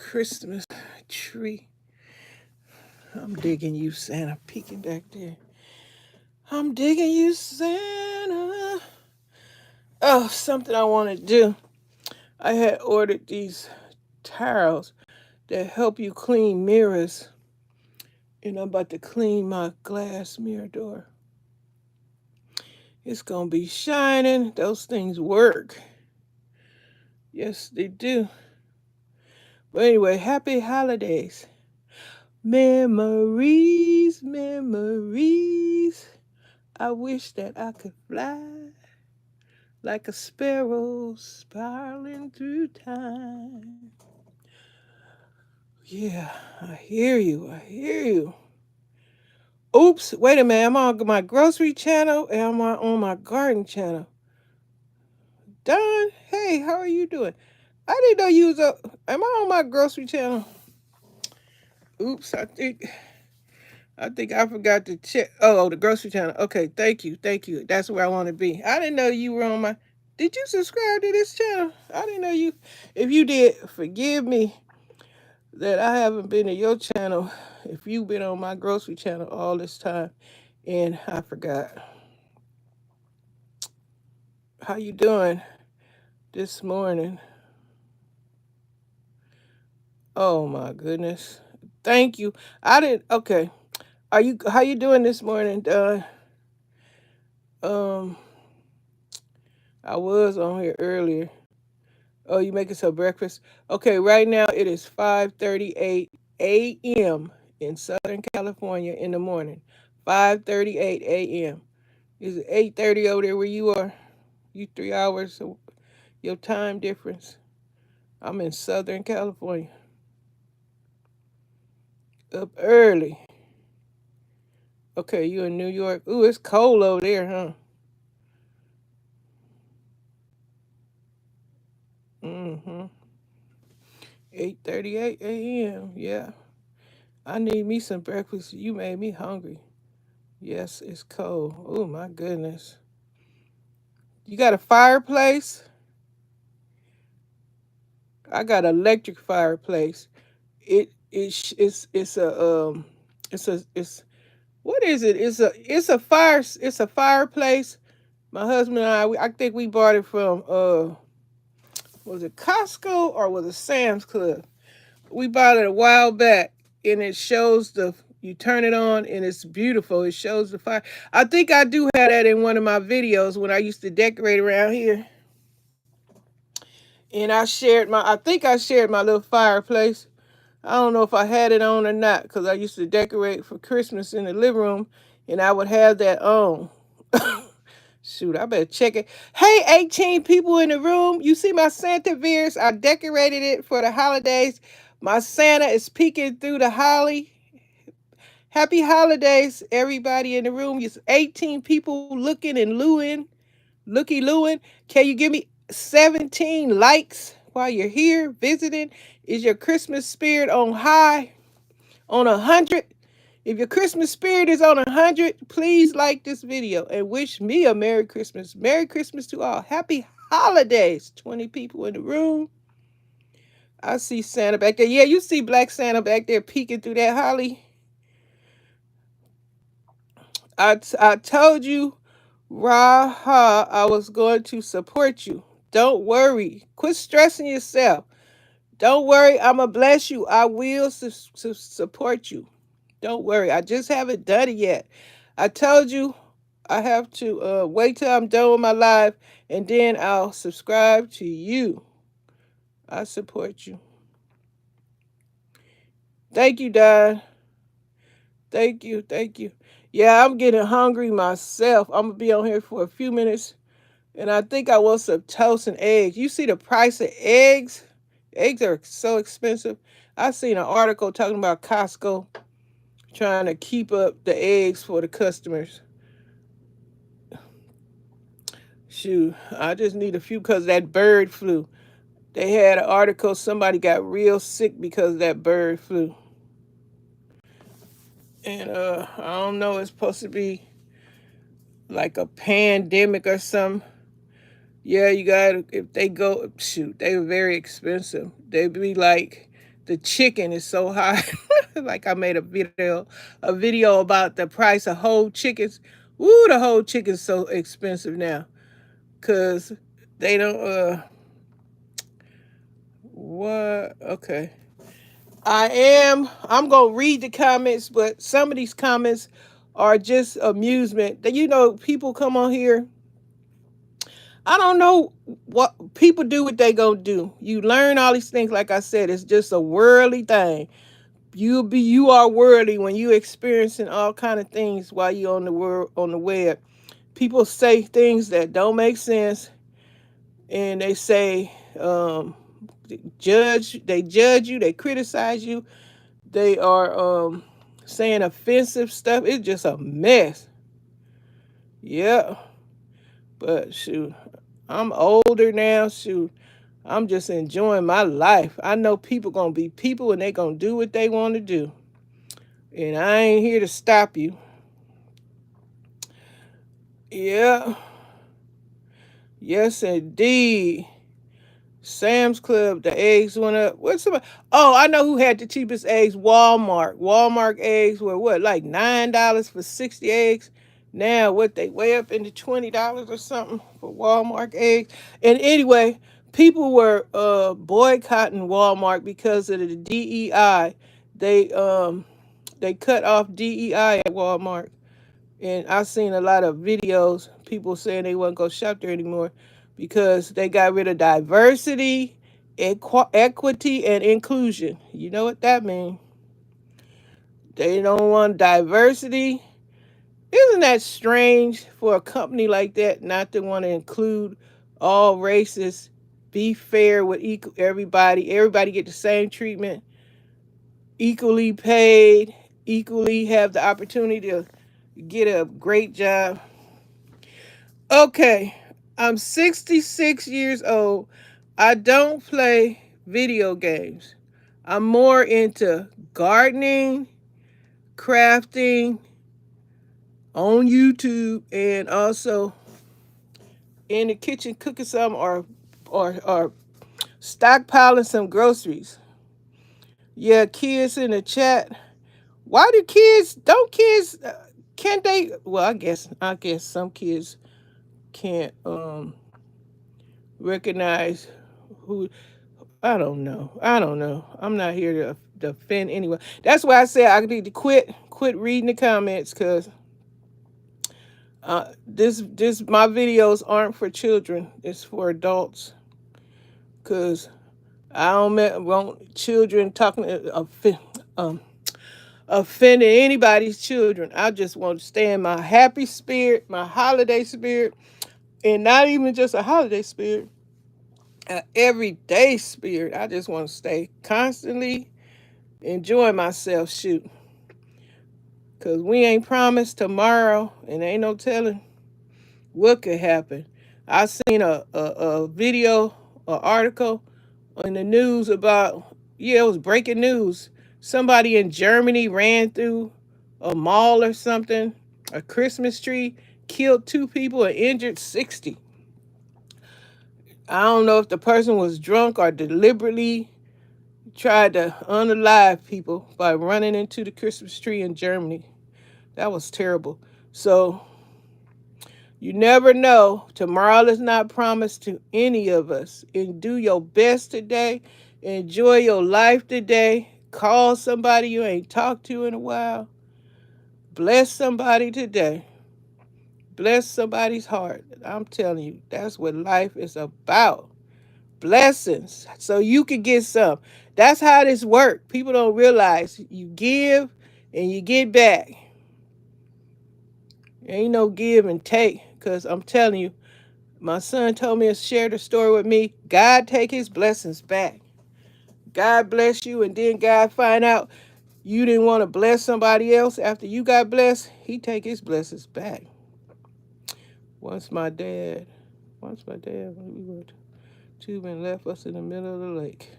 Christmas tree. I'm digging you, Santa, peeking back there. I'm digging you, Santa. Oh, something I want to do. I had ordered these towels that help you clean mirrors, and I'm about to clean my glass mirror door. It's gonna be shining. Those things work. Yes, they do. But anyway, happy holidays. Memories, memories. I wish that I could fly like a sparrow spiraling through time. Yeah, I hear you. I hear you. Oops, wait a minute. I'm on my grocery channel and I'm on my garden channel. Don, hey, how are you doing? I didn't know you was up. Am I on my grocery channel? Oops, I think I forgot to check. Oh, the grocery channel. Okay, thank you, thank you. That's where I want to be. I didn't know you were on my. Did you subscribe to this channel? I didn't know you. If you did, forgive me that I haven't been to your channel. If you've been on my grocery channel all this time, and I forgot. How you doing this morning? Oh my goodness. Thank you. I didn't. Okay. How you doing this morning, Don? Um, I was on here earlier. Oh, you making some breakfast? Okay, right now it is 5:38 a.m. in Southern California in the morning. 5:38 a.m. Is it 8:30 over there where you are? You 3 hours, so your time difference. I'm in Southern California. Up early. Okay, you in New York. Ooh, it's cold over there, huh? Mm-hmm. 8:38 a.m. Yeah. I need me some breakfast. You made me hungry. Yes, it's cold. Oh my goodness. You got a fireplace? I got an electric fireplace. It's a it's what is it? It's a fireplace. My husband and I think we bought it from was it Costco or was it Sam's Club? We bought it a while back, and it shows the you turn it on and it's beautiful. It shows the fire. I think I do have that in one of my videos when I used to decorate around here. And I think I shared my little fireplace. I don't know if I had it on or not because I used to decorate for Christmas in the living room and I would have that on. Shoot, I better check it. Hey, 18 people in the room. You see my Santa Veers? I decorated it for the holidays. My Santa is peeking through the holly. Happy holidays, everybody in the room. It's 18 people looking and looing, looky looing. Can you give me 17 likes while you're here visiting? Is your Christmas spirit on high? On 100? If your Christmas spirit is on 100, please like this video and wish me a Merry Christmas. Merry Christmas to all. Happy holidays. 20 people in the room. I see Santa back there. Yeah, you see Black Santa back there peeking through that holly. I told you, Raha, I was going to support you. Don't worry. Quit stressing yourself. Don't worry. I'm going to bless you. I will support you. Don't worry. I just haven't done it yet. I told you I have to wait till I'm done with my live and then I'll subscribe to you. I support you. Thank you, Don. Thank you. Thank you. Yeah, I'm getting hungry myself. I'm going to be on here for a few minutes. And I think I want some toast and eggs. You see the price of eggs? Eggs are so expensive. I seen an article talking about Costco trying to keep up the eggs for the customers. Shoot, I just need a few because of that bird flu. They had an article, somebody got real sick because of that bird flu. And I don't know, it's supposed to be like a pandemic or something. Yeah, you got if they go shoot, they were very expensive. They'd be like The chicken is so high. Like I made a video about the price of whole chickens. Ooh, the whole chicken's so expensive now. Cause they don't what okay. I'm gonna read the comments, but some of these comments are just amusement. That people come on here. I don't know what people do, what they gonna do. You learn all these things, like I said, it's just a worldly thing. You are worldly when you experiencing all kind of things while you on the web. People say things that don't make sense, and they say they judge you, they criticize you, they are saying offensive stuff. It's just a mess. Yeah, but shoot, I'm older now. Shoot, I'm just enjoying my life. I know people gonna be people and they gonna do what they want to do, and I ain't here to stop you. Yeah, yes indeed. Sam's Club, the eggs went up. What's somebody? Oh, I know who had the cheapest eggs. Walmart. Walmart eggs were what, like $9 for 60 eggs. Now what, they way up into $20 or something for Walmart eggs. And anyway, people were boycotting Walmart because of the DEI. They cut off DEI at Walmart. And I've seen a lot of videos, people saying they won't go shop there anymore because they got rid of diversity, equity, and inclusion. You know what that means? They don't want diversity. Isn't that strange for a company like that not to want to include all races, be fair with everybody, everybody get the same treatment, equally paid, equally have the opportunity to get a great job? Okay, I'm 66 years old. I don't play video games. I'm more into gardening, crafting on YouTube, and also in the kitchen cooking some or stockpiling some groceries. Yeah, kids in the chat. Why do kids don't kids can they? Well, I guess some kids can't recognize who. I don't know. I don't know. I'm not here to defend anyone. That's why I said I need to quit reading the comments, because this my videos aren't for children. It's for adults. Cause I don't want children talking offending anybody's children. I just want to stay in my happy spirit, my holiday spirit, and not even just a holiday spirit, an everyday spirit. I just want to stay constantly enjoying myself. Shoot, because we ain't promised tomorrow, and ain't no telling what could happen. I seen a video, an article in the news about, yeah, it was breaking news. Somebody in Germany ran through a mall or something, a Christmas tree, killed 2 people and injured 60. I don't know if the person was drunk or deliberately tried to unalive people by running into the Christmas tree in Germany. That was terrible. So you never know. Tomorrow is not promised to any of us. And do your best today. Enjoy your life today. Call somebody you ain't talked to in a while. Bless somebody today. Bless somebody's heart. I'm telling you, that's what life is about. Blessings. So you can get some. That's how this works. People don't realize you give and you get back. Ain't no give and take, because I'm telling you, my son told me to share the story with me. God take his blessings back. God bless you, and then God find out you didn't want to bless somebody else after you got blessed. He take his blessings back. Once my dad, we were two men left us in the middle of the lake.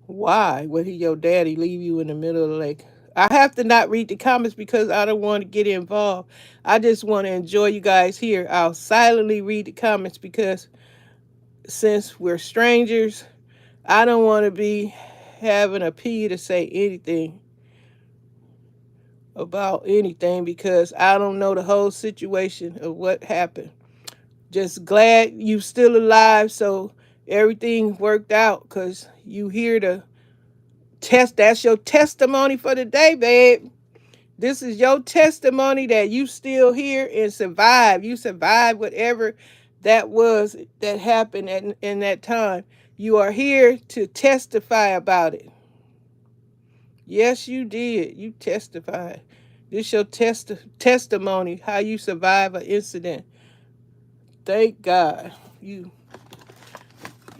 Why would your daddy leave you in the middle of the lake? I have to not read the comments because I don't want to get involved. I just want to enjoy you guys here. I'll silently read the comments because since we're strangers, I don't want to be having a P to say anything about anything because I don't know the whole situation of what happened. Just glad you still alive, so everything worked out because you here to test. That's your testimony for the day, babe. This is your testimony that you still here and survive. You survived whatever that was that happened in that time. You are here to testify about it. Yes, you did. You testified. This your testimony how you survive an incident. Thank God you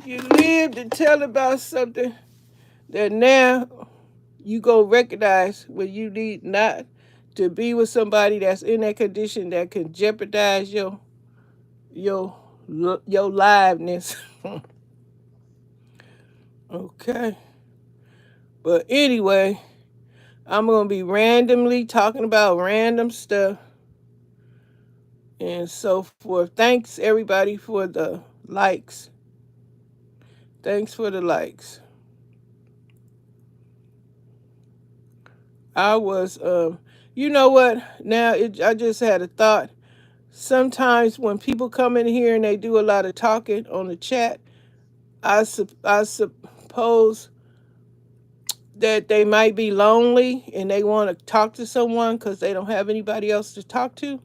lived to tell about something that now you go recognize when you need not to be with somebody that's in that condition that can jeopardize your your liveness. Okay. But anyway, I'm gonna be randomly talking about random stuff and so forth. Thanks everybody for the likes. Thanks for the likes. I was you know what? Now I just had a thought. Sometimes when people come in here and they do a lot of talking on the chat, I suppose that they might be lonely and they want to talk to someone because they don't have anybody else to talk to.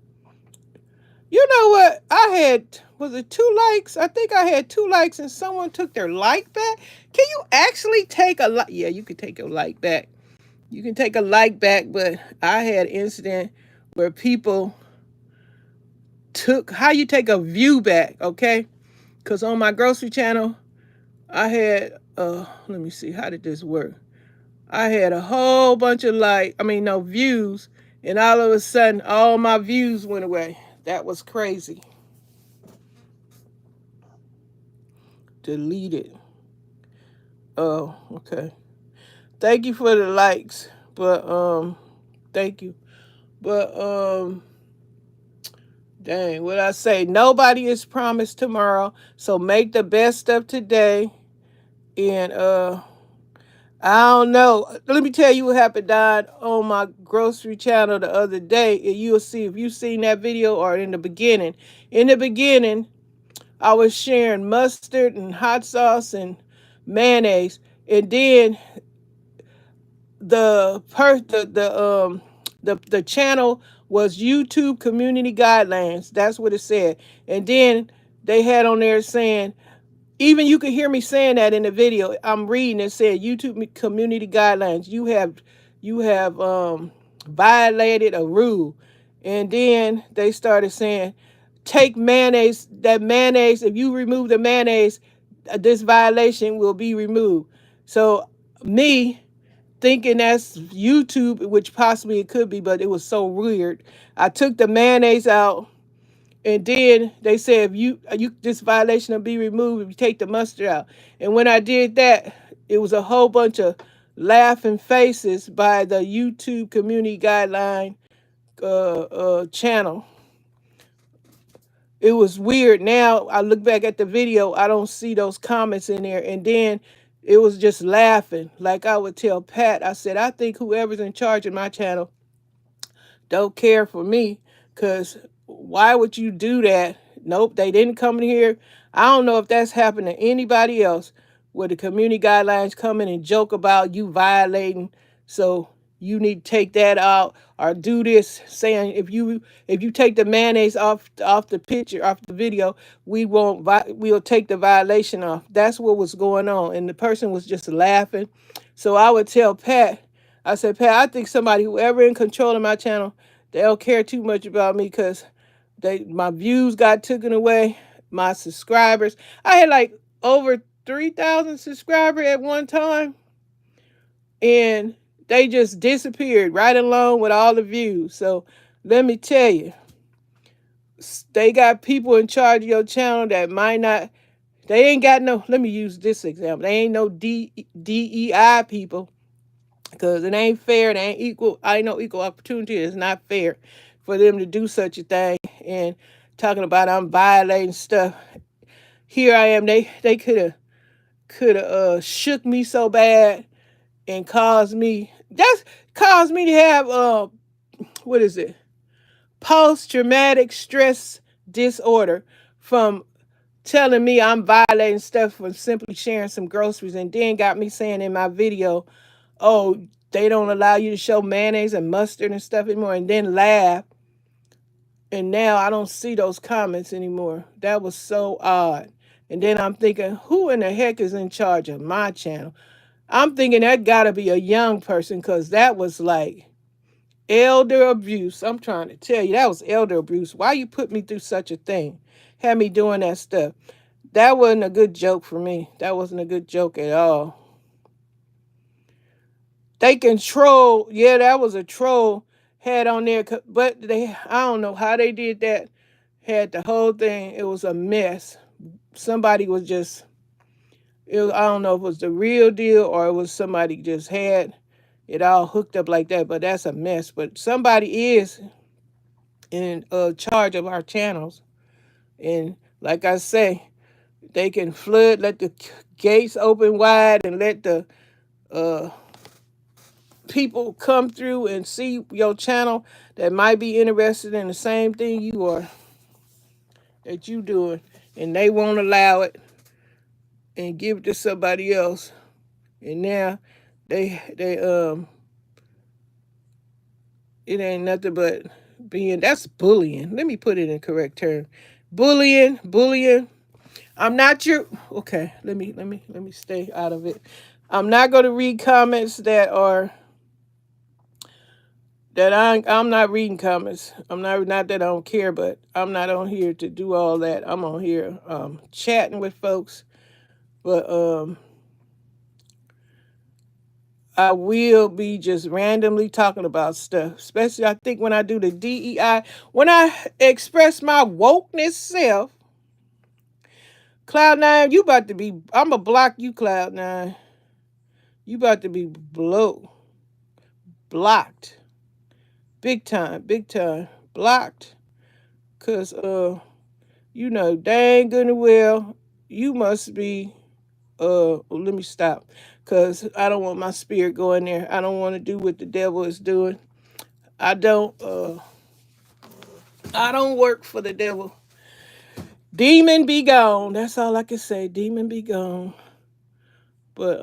You know what? I had, was it 2 likes? I think I had 2 likes and someone took their like back. Can you actually take a like? Yeah, you can take a like back. You can take a like back, but I had an incident where people took, how you take a view back, okay? Because on my grocery channel, I had, let me see, how did this work? I had a whole bunch of views, and all of a sudden, all my views went away. That was crazy. Deleted. Oh, okay. Thank you for the likes, but thank you. But dang, what I say? Nobody is promised tomorrow, so make the best of today. And I don't know. Let me tell you what happened, Don, on my grocery channel the other day. And you'll see if you've seen that video or in the beginning. In the beginning, I was sharing mustard and hot sauce and mayonnaise. And then the channel was YouTube community guidelines. That's what it said. And then they had on there saying, even you could hear me saying that in the video. I'm reading and saying YouTube community guidelines. You have violated a rule. And then they started saying, take mayonnaise, that mayonnaise, if you remove the mayonnaise, this violation will be removed. So me thinking that's YouTube, which possibly it could be, but it was so weird. I took the mayonnaise out. And then they said, if you this violation will be removed if you take the mustard out. And when I did that, it was a whole bunch of laughing faces by the YouTube community guideline channel. It was weird. Now I look back at the video, I don't see those comments in there. And then it was just laughing. Like I would tell Pat, I said, I think whoever's in charge of my channel don't care for me, because why would you do that? Nope, they didn't come in here. I don't know if that's happened to anybody else where the community guidelines come in and joke about you violating. So you need to take that out or do this, saying if you take the mayonnaise off the picture, off the video, we'll take the violation off. That's what was going on. And the person was just laughing. So I would tell Pat, I said, Pat, I think somebody, whoever in control of my channel, they don't care too much about me because my views got taken away, my subscribers. I had like over 3,000 subscribers at one time, and they just disappeared right along with all the views. So let me tell you, they got people in charge of your channel that might not, they ain't got no, let me use this example. They ain't no DEI people, because it ain't fair. It ain't equal. I know equal opportunity. It's not fair for them to do such a thing. And talking about I'm violating stuff. Here I am. They could have shook me so bad. and caused me to have what is it? Post traumatic stress disorder from telling me I'm violating stuff for simply sharing some groceries, and then got me saying in my video, oh, they don't allow you to show mayonnaise and mustard and stuff anymore, and then laugh. And now I don't see those comments anymore. That was so odd. And then I'm thinking, who in the heck is in charge of my channel? I'm thinking that gotta be a young person, because that was like elder abuse. I'm trying to tell you, that was elder abuse. Why you put me through such a thing? Had me doing that stuff. That wasn't a good joke for me. That wasn't a good joke at all. They control, yeah, that was a troll had on there, but I don't know how they did that. Had the whole thing, it was a mess. Somebody was just, I don't know if it was the real deal or it was somebody just had it all hooked up like that, but that's a mess. But somebody is in charge of our channels. And like I say, they can flood, let the gates open wide and let the uh, people come through and see your channel that might be interested in the same thing you are, that you doing, and they won't allow it and give it to somebody else. And now they it ain't nothing but being, that's bullying. Let me put it in correct term. Bullying. I'm not your, okay, let me stay out of it. I'm not going to read comments that are that I'm not reading comments. I'm not that I don't care, but I'm not on here to do all that. I'm on here chatting with folks. But I will be just randomly talking about stuff, especially I think when I do the DEI, when I express my wokeness self. Cloud9, you about to be, I'm going to block you, Cloud9. You about to be blocked. Big time. Blocked. Because, you know, dang good and well, you must be, let me stop. Because I don't want my spirit going there. I don't want to do what the devil is doing. I don't work for the devil. Demon be gone. That's all I can say. Demon be gone. But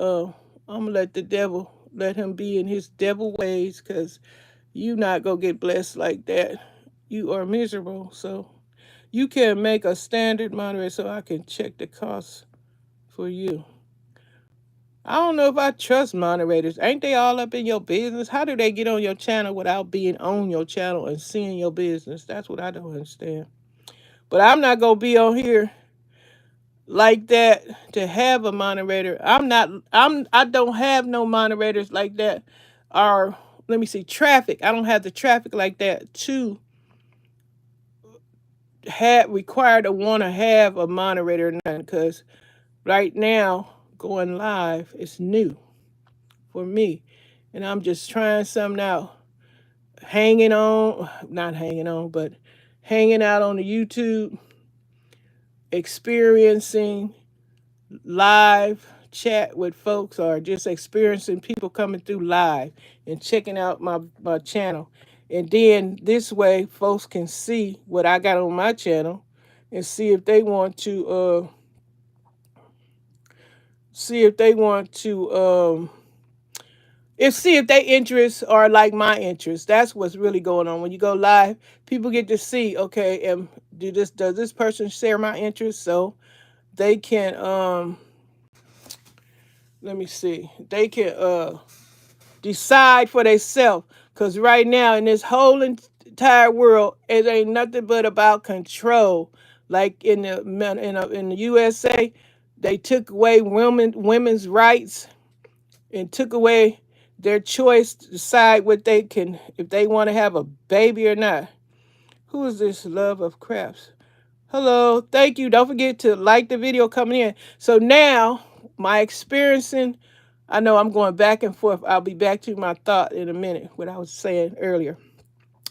I'm going to let him be in his devil ways, because you not going to get blessed like that. You are miserable. So you can make a standard moderator so I can check the costs for you. I don't know if I trust moderators. Ain't they all up in your business? How do they get on your channel without being on your channel and seeing your business? That's what I don't understand. But I'm not going to be on here like that to have a moderator. I don't have no moderators like that. Or let me see, traffic. I don't have the traffic like that to require to want to have a moderator or nothing, because right now going live is new for me, and I'm just trying something out. Not hanging on, but hanging out on the YouTube, experiencing live chat with folks, or just experiencing people coming through live and checking out my channel. And then this way folks can see what I got on my channel and see if they want to see if their interests are like my interests. That's what's really going on. When you go live, people get to see, okay, does this person share my interests? So they can let me see. They can decide for themselves. Because right now in this whole entire world, it ain't nothing but about control. Like in the USA, they took away women's rights and took away their choice to decide what they can, if they want to have a baby or not. Who is this love of crafts? Hello, thank you. Don't forget to like the video coming in. So now my experiencing, I know I'm going back and forth. I'll be back to my thought in a minute, what I was saying earlier.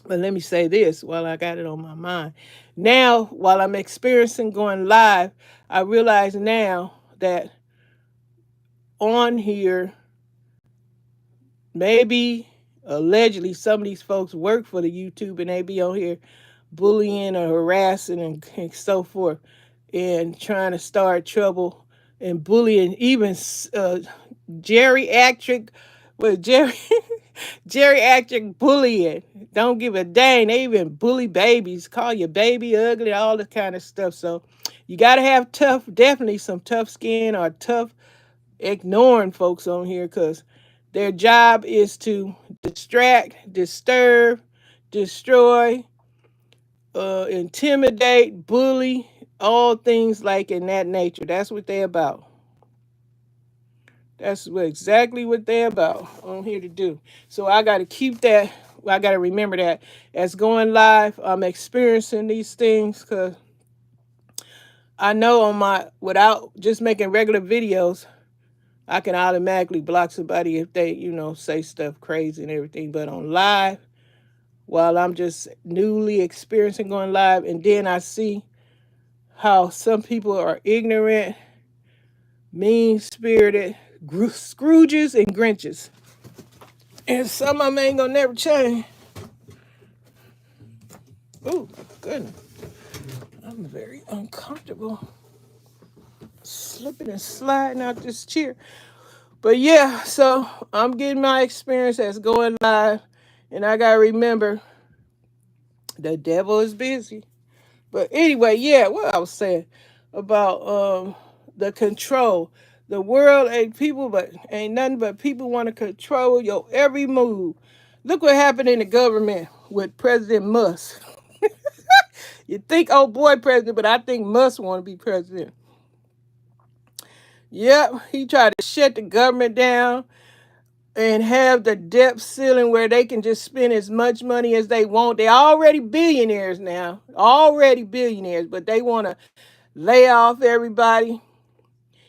But let me say this while I got it on my mind. Now, while I'm experiencing going live, I realize now that on here, maybe allegedly some of these folks work for the YouTube and they be on here bullying or harassing and so forth and trying to start trouble and bullying even geriatric with geriatric bullying. Don't give a dang. They even bully babies, call your baby ugly, all this kind of stuff. So you got to have tough, definitely some tough skin or tough ignoring folks on here because their job is to distract, disturb, destroy, intimidate, bully, all things like in that nature. That's what they're about. That's exactly what they're about on here to do. So I got to keep that. I got to remember that as going live, I'm experiencing these things because I know on my, without just making regular videos, I can automatically block somebody if they, say stuff crazy and everything. But on live, while I'm just newly experiencing going live, and then I see how some people are ignorant, mean spirited, Scrooges and Grinches. And some of them ain't gonna never change. Oh, goodness. I'm very uncomfortable slipping and sliding out this chair. But yeah, so I'm getting my experience as going live. And I gotta remember the devil is busy. But anyway, yeah, what I was saying about the control. The world ain't people, but ain't nothing but people want to control your every move. Look what happened in the government with President Musk. You think, oh boy, president, but I think Musk want to be president. Yep, he tried to shut the government down and have the debt ceiling where they can just spend as much money as they want. They're already billionaires now, but they want to lay off everybody,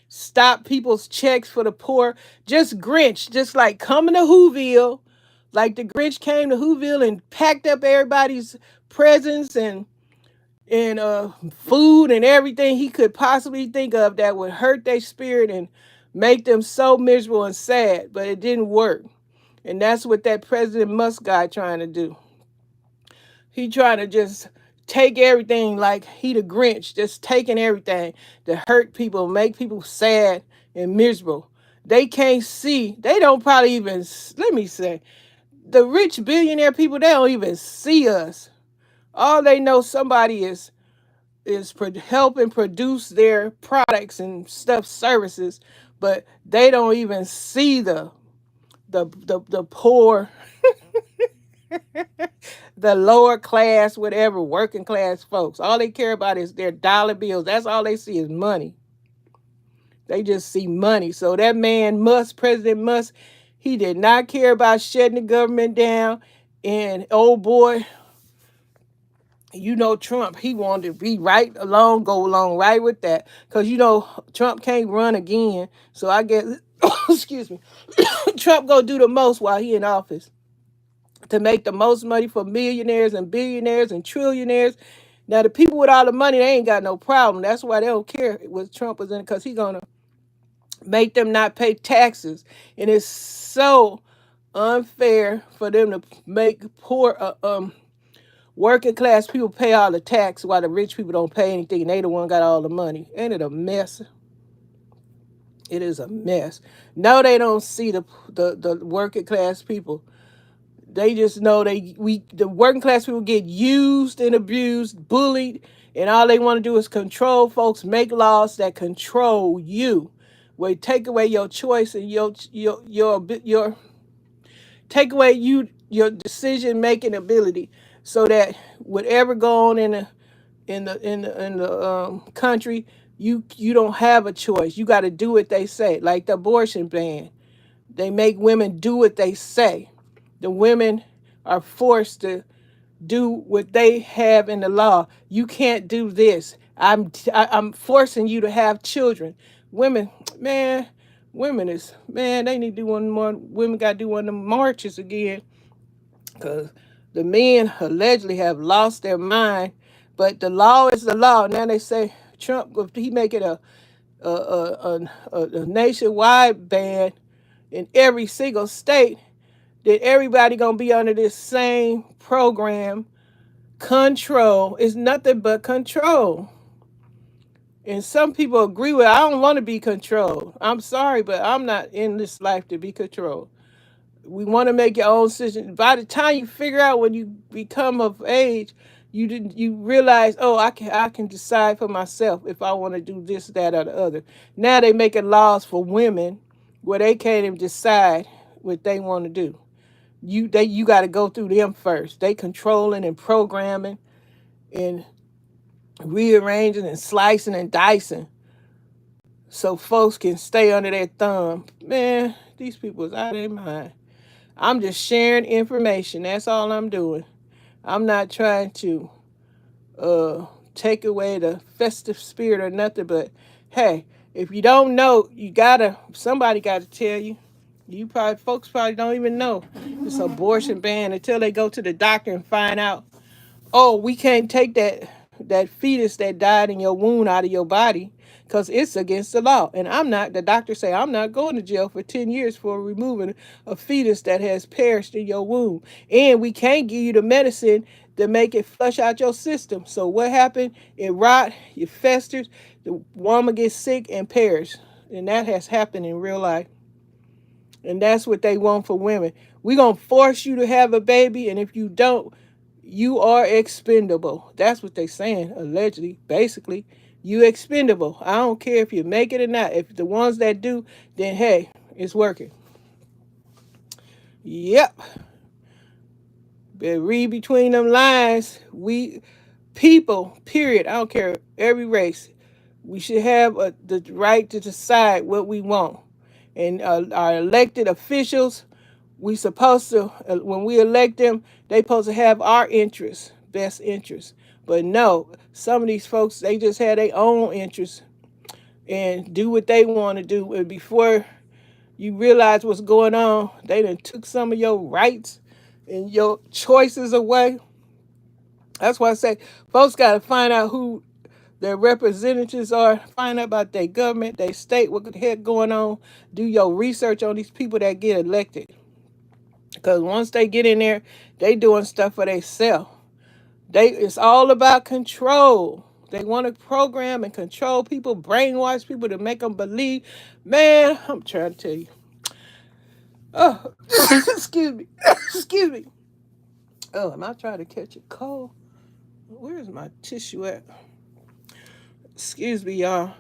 stop people's checks for the poor. Just Grinch, just like coming to Whoville, like the Grinch came to Whoville and packed up everybody's presents and food and everything he could possibly think of that would hurt their spirit and make them so miserable and sad, but it didn't work. And that's what that President Musk guy trying to do. He trying to just take everything like he the Grinch, just taking everything to hurt people, make people sad and miserable. They can't see. They don't probably even, let me say, the rich billionaire people, they don't even see us. All they know somebody is helping produce their products and stuff, services, but they don't even see the poor, the lower class, whatever, working class folks. All they care about is their dollar bills. That's all they see is money. They just see money. So that man Musk, President Musk, he did not care about shutting the government down. And oh boy, Trump, he wanted to be go along right with that. Because, Trump can't run again. So I guess, excuse me, Trump go do the most while he in office to make the most money for millionaires and billionaires and trillionaires. Now, the people with all the money, they ain't got no problem. That's why they don't care what Trump was in, because he's going to make them not pay taxes. And it's so unfair for them to make poor, working class people pay all the tax while the rich people don't pay anything. And they the one got all the money. Ain't it a mess? It is a mess. No, they don't see the working class people. They just know the working class people get used and abused, bullied, and all they want to do is control folks, make laws that control you, where take away your choice and your take away your decision making ability, so that whatever go on in the country, you don't have a choice. You got to do what they say. Like the abortion ban, they make women do what they say. The women are forced to do what they have in the law. You can't do this. I'm forcing you to have children. Women, man, they need to do one more. Women got to do one of them marches again, because the men allegedly have lost their mind. But the law is the law. Now they say Trump, if he make it a nationwide ban in every single state, that everybody gonna be under this same program. Control is nothing but control. And some people agree with, I don't want to be controlled. I'm sorry, but I'm not in this life to be controlled. We want to make your own decision. By the time you figure out when you become of age, you realize, oh, I can decide for myself if I want to do this, that, or the other. Now they making laws for women where they can't even decide what they want to do. You got to go through them first. They controlling and programming and rearranging and slicing and dicing so folks can stay under their thumb. Man, these people is out of their mind. I'm just sharing information. That's all I'm doing. I'm not trying to take away the festive spirit or nothing, but hey, if you don't know, somebody gotta tell you. Folks probably don't even know it's abortion ban until they go to the doctor and find out, oh, we can't take that fetus that died in your womb out of your body because it's against the law. And the doctor say, I'm not going to jail for 10 years for removing a fetus that has perished in your womb. And we can't give you the medicine to make it flush out your system. So what happened? It rot, it festers, the woman gets sick and perishes. And that has happened in real life. And that's what they want for women. We're going to force you to have a baby, and if you don't, you are expendable. That's what they're saying, allegedly. Basically, you expendable. I don't care if you make it or not. If the ones that do, then hey, it's working. Yep. But read between them lines. We people, period. I don't care. Every race. We should have the right to decide what we want. And our elected officials, we supposed to, when we elect them, they supposed to have our interests, best interests. But no, some of these folks, they just have their own interests and do what they want to do. And before you realize what's going on, they done took some of your rights and your choices away. That's why I say folks got to find out who their representatives are, find out about their government, their state, what the heck going on. Do your research on these people that get elected. Because once they get in there, they doing stuff for themselves. It's all about control. They want to program and control people, brainwash people to make them believe. Man, I'm trying to tell you. Oh, excuse me. Excuse me. Oh, am I trying to catch a cold? Where's my tissue at? Excuse me, y'all.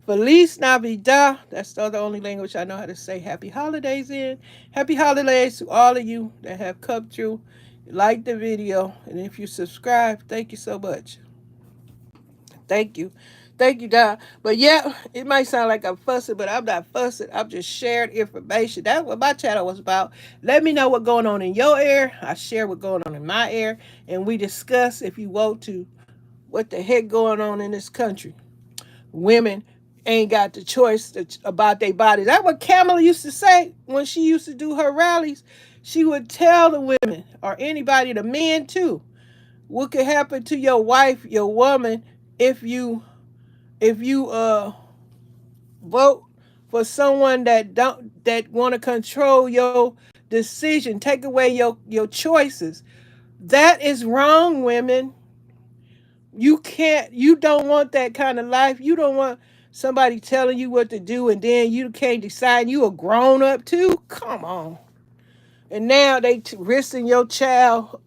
Feliz Navidad. That's the only language I know how to say happy holidays in. Happy holidays to all of you that have come through. Like the video. And if you subscribe, thank you so much. Thank you. Thank you, Don. But yeah, it might sound like I'm fussing, but I'm not fussing. I'm just sharing information. That's what my channel was about. Let me know what's going on in your area. I share what's going on in my area. And we discuss, if you want to, what the heck going on in this country. Women ain't got the choice about their bodies. That's what Kamala used to say when she used to do her rallies. She would tell the women, or anybody, the men too, what could happen to your wife, your woman, if you vote for someone that want to control your decision, take away your choices. That is wrong, women. You don't want that kind of life. You don't want somebody telling you what to do and then you can't decide. You a grown up too? Come on. And now they risking your child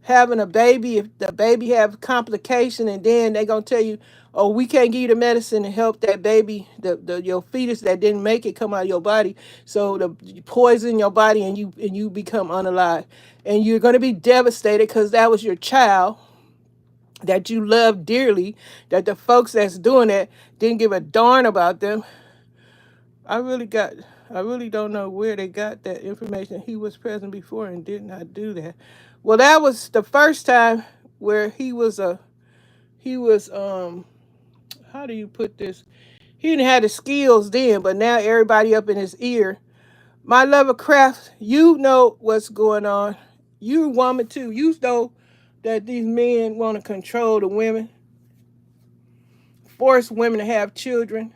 having a baby. If the baby have complication, and then they gonna tell you, oh, we can't give you the medicine to help that baby, your fetus that didn't make it come out of your body. So the poison your body and you become unalive. And you're gonna be devastated because that was your child that you love dearly, that the folks that's doing that didn't give a darn about them. I really don't know where they got that information. He was present before and did not do that. Well, that was the first time where he was how do you put this? He didn't have the skills then, but now everybody up in his ear. My love of craft, you know what's going on. You a woman too. You know that these men want to control the women, force women to have children.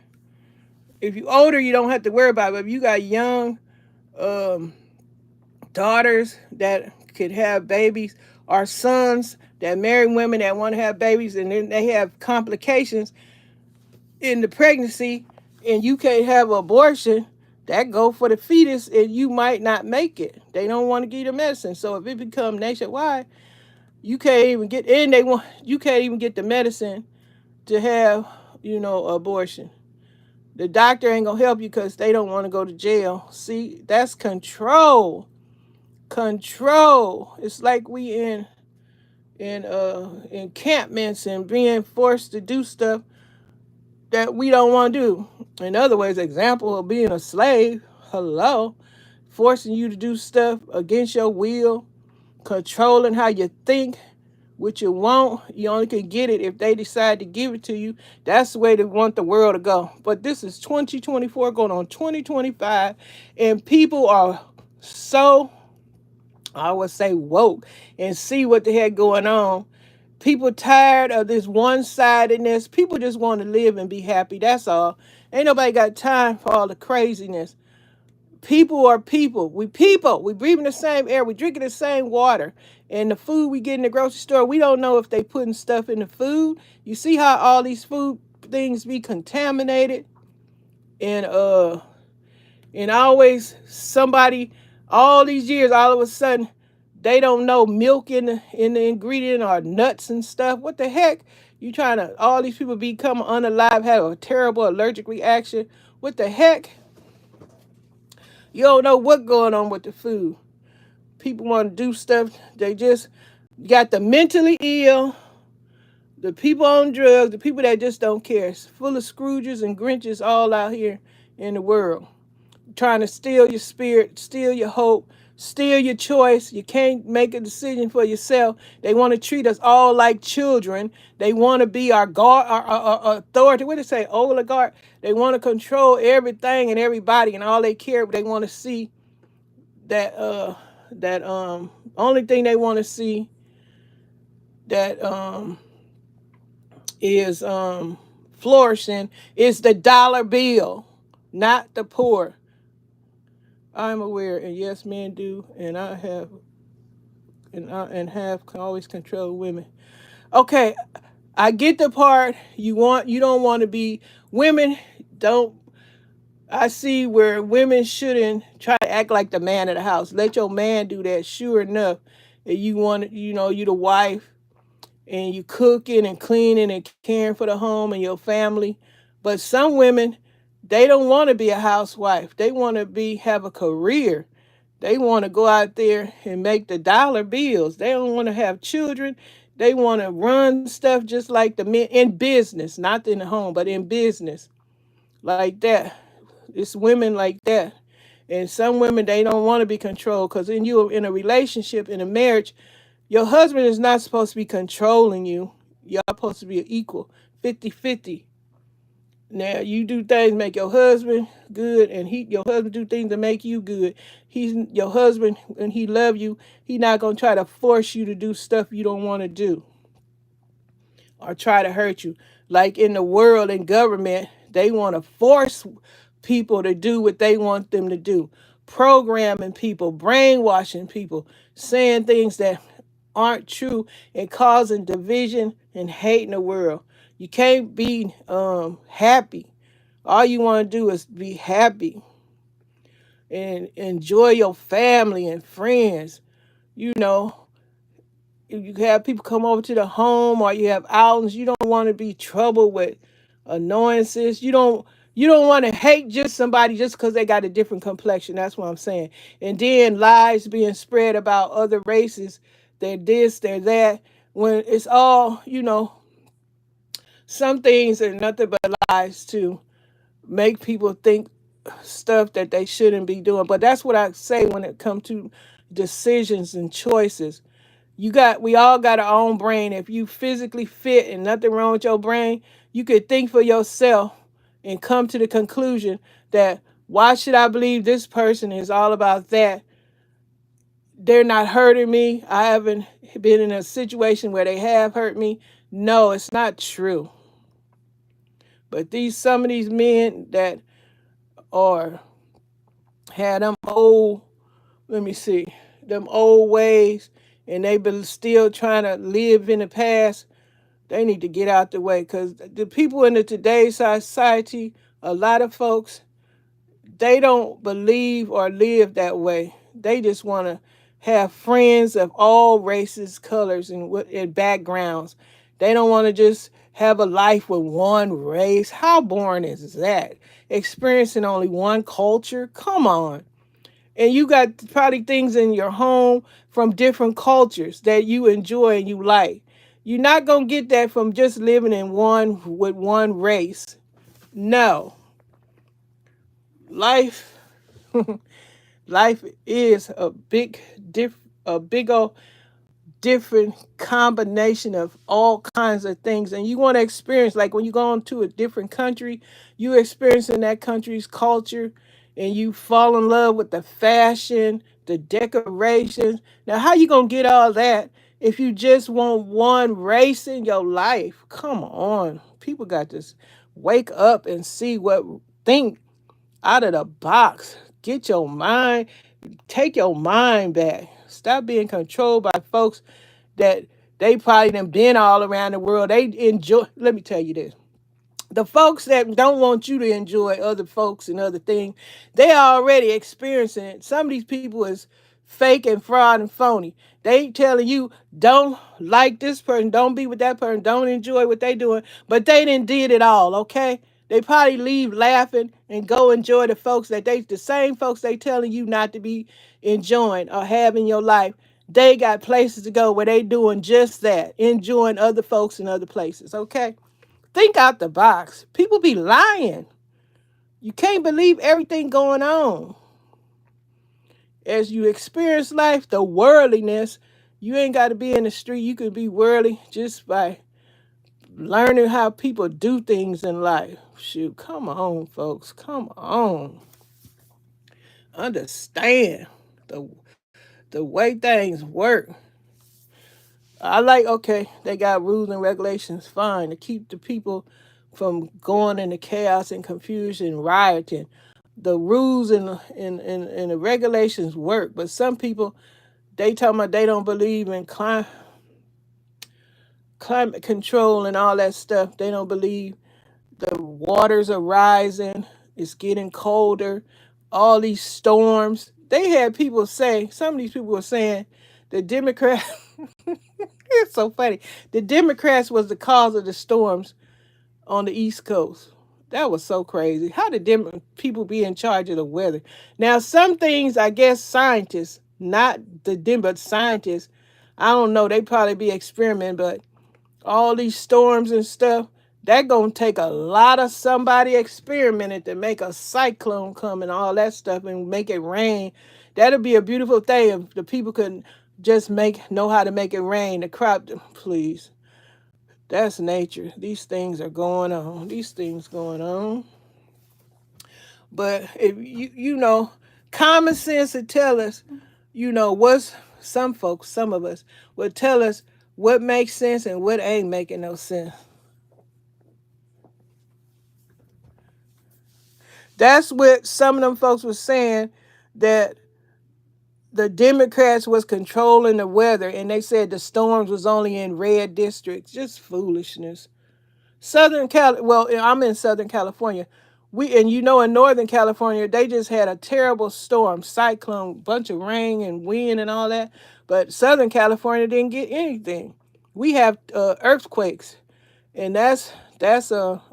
If you're older, you don't have to worry about it. But if you got young daughters that could have babies, or sons that marry women that want to have babies, and then they have complications in the pregnancy, and you can't have an abortion, that go for the fetus, and you might not make it. They don't want to give you the medicine. So if it become nationwide, you can't even get in. You can't even get the medicine to have, abortion. The doctor ain't gonna help you because they don't want to go to jail. See, that's control. Control. It's like we in encampments and being forced to do stuff that we don't want to do. In other words, example of being a slave. Hello, forcing you to do stuff against your will, controlling how you think, what you want. You only can get it if they decide to give it to you. That's the way they want the world to go. But this is 2024 going on 2025, and people are so, I would say, woke and see what the heck going on. People tired of this one-sidedness. People just want to live and be happy. That's all. Ain't nobody got time for all the craziness. People are people. We people. We breathing the same air. We drinking the same water. And the food we get in the grocery store, we don't know if they putting stuff in the food. You see how all these food things be contaminated? And always somebody, all these years, all of a sudden, they don't know milk in the ingredient, or nuts and stuff. What the heck? You trying to, all these people become unalive, have a terrible allergic reaction. What the heck? You don't know what's going on with the food. People want to do stuff. They just got the mentally ill, the people on drugs, the people that just don't care. It's full of Scrooges and Grinches all out here in the world, trying to steal your spirit, steal your hope, steal your choice. You can't make a decision for yourself. They want to treat us all like children. They want to be our guard, our authority. What do they say? Oligarch. They want to control everything and everybody, and all they care, they want to see that only thing they want to see that is flourishing is the dollar bill, not the poor. I'm aware, and yes, men do, and I have, and have always controlled women. Okay, I get the part you don't want to be women. Don't I see where women shouldn't try to act like the man of the house. Let your man do that. Sure enough, if you want, you the wife, and you cooking and cleaning and caring for the home and your family. But some women, they don't want to be a housewife. They want to have a career. They want to go out there and make the dollar bills. They don't want to have children. They want to run stuff just like the men in business, not in the home, but in business, like that. It's women like that. And some women, they don't want to be controlled, because you're in a relationship, in a marriage, your husband is not supposed to be controlling you. Y'all supposed to be equal, 50-50. Now, you do things make your husband good, and your husband do things to make you good. He's your husband, and he love you. He not going to try to force you to do stuff you don't want to do, or try to hurt you. Like in the world and government, they want to force people to do what they want them to do. Programming people, brainwashing people, saying things that aren't true, and causing division and hate in the world. You can't be happy. All you want to do is be happy and enjoy your family and friends. You know, if you have people come over to the home, or you have outings, you don't want to be troubled with annoyances. You don't want to hate just somebody just because they got a different complexion. That's what I'm saying. And then lies being spread about other races. They're this, they're that. When it's all, some things are nothing but lies to make people think stuff that they shouldn't be doing. But that's what I say when it comes to decisions and choices. We all got our own brain. If you physically fit and nothing wrong with your brain, you could think for yourself and come to the conclusion that, why should I believe this person is all about that? They're not hurting me. I haven't been in a situation where they have hurt me. No, it's not true. But some of these men that are had them old, let me see, them old ways and they been still trying to live in the past, they need to get out the way because the people in the today's society, a lot of folks, they don't believe or live that way. They just want to have friends of all races, colors, and backgrounds. They don't want to just have a life with one race. How boring is that? Experiencing only one culture? Come on. And you got probably things in your home from different cultures that you enjoy and you like. You're not going to get that from just living in one with one race. No. Life life is a big old different combination of all kinds of things, and you want to experience, like when you go into a different country, you experience in that country's culture, and you fall in love with the fashion, the decorations. Now how you gonna get all that if you just want one race in your life? Come on, people got to wake up and see what, think out of the box. Get your mind, take your mind back. Stop being controlled by folks that they probably done been all around the world. They enjoy. Let me tell you this: the folks that don't want you to enjoy other folks and other things, they already experiencing it. Some of these people is fake and fraud and phony. They telling you don't like this person, don't be with that person, don't enjoy what they doing, but they didn't did it all, okay? They probably leave laughing and go enjoy the same folks they telling you not to be enjoying or have in your life. They got places to go where they doing just that, enjoying other folks in other places, okay? Think out the box. People be lying. You can't believe everything going on. As you experience life, the worldliness, you ain't got to be in the street. You could be worldly just by learning how people do things in life. Shoot, come on, folks. Come on. Understand the the way things work. I like, okay, they got rules and regulations, fine, to keep the people from going into chaos and confusion, rioting. The rules and the regulations work, but some people, they talking about they don't believe in climate control and all that stuff. They don't believe the waters are rising, it's getting colder, all these storms. They had people say, some of these people were saying the Democrats, it's so funny. The Democrats was the cause of the storms on the East Coast. That was so crazy. How did people be in charge of the weather? Now, some things, I guess scientists, not the but scientists, I don't know, they probably be experimenting, but all these storms and stuff, that gonna take a lot of somebody experimenting to make a cyclone come and all that stuff and make it rain. That'd be a beautiful thing if the people could just know how to make it rain. The crop, please. That's nature. These things are going on. These things going on. But if common sense would tell us, what's some folks, some of us would tell us what makes sense and what ain't making no sense. That's what some of them folks was saying, that the Democrats was controlling the weather and they said the storms was only in red districts. Just foolishness. Well, I'm in Southern California. In Northern California, they just had a terrible storm, cyclone, bunch of rain and wind and all that. But Southern California didn't get anything. We have earthquakes, and that's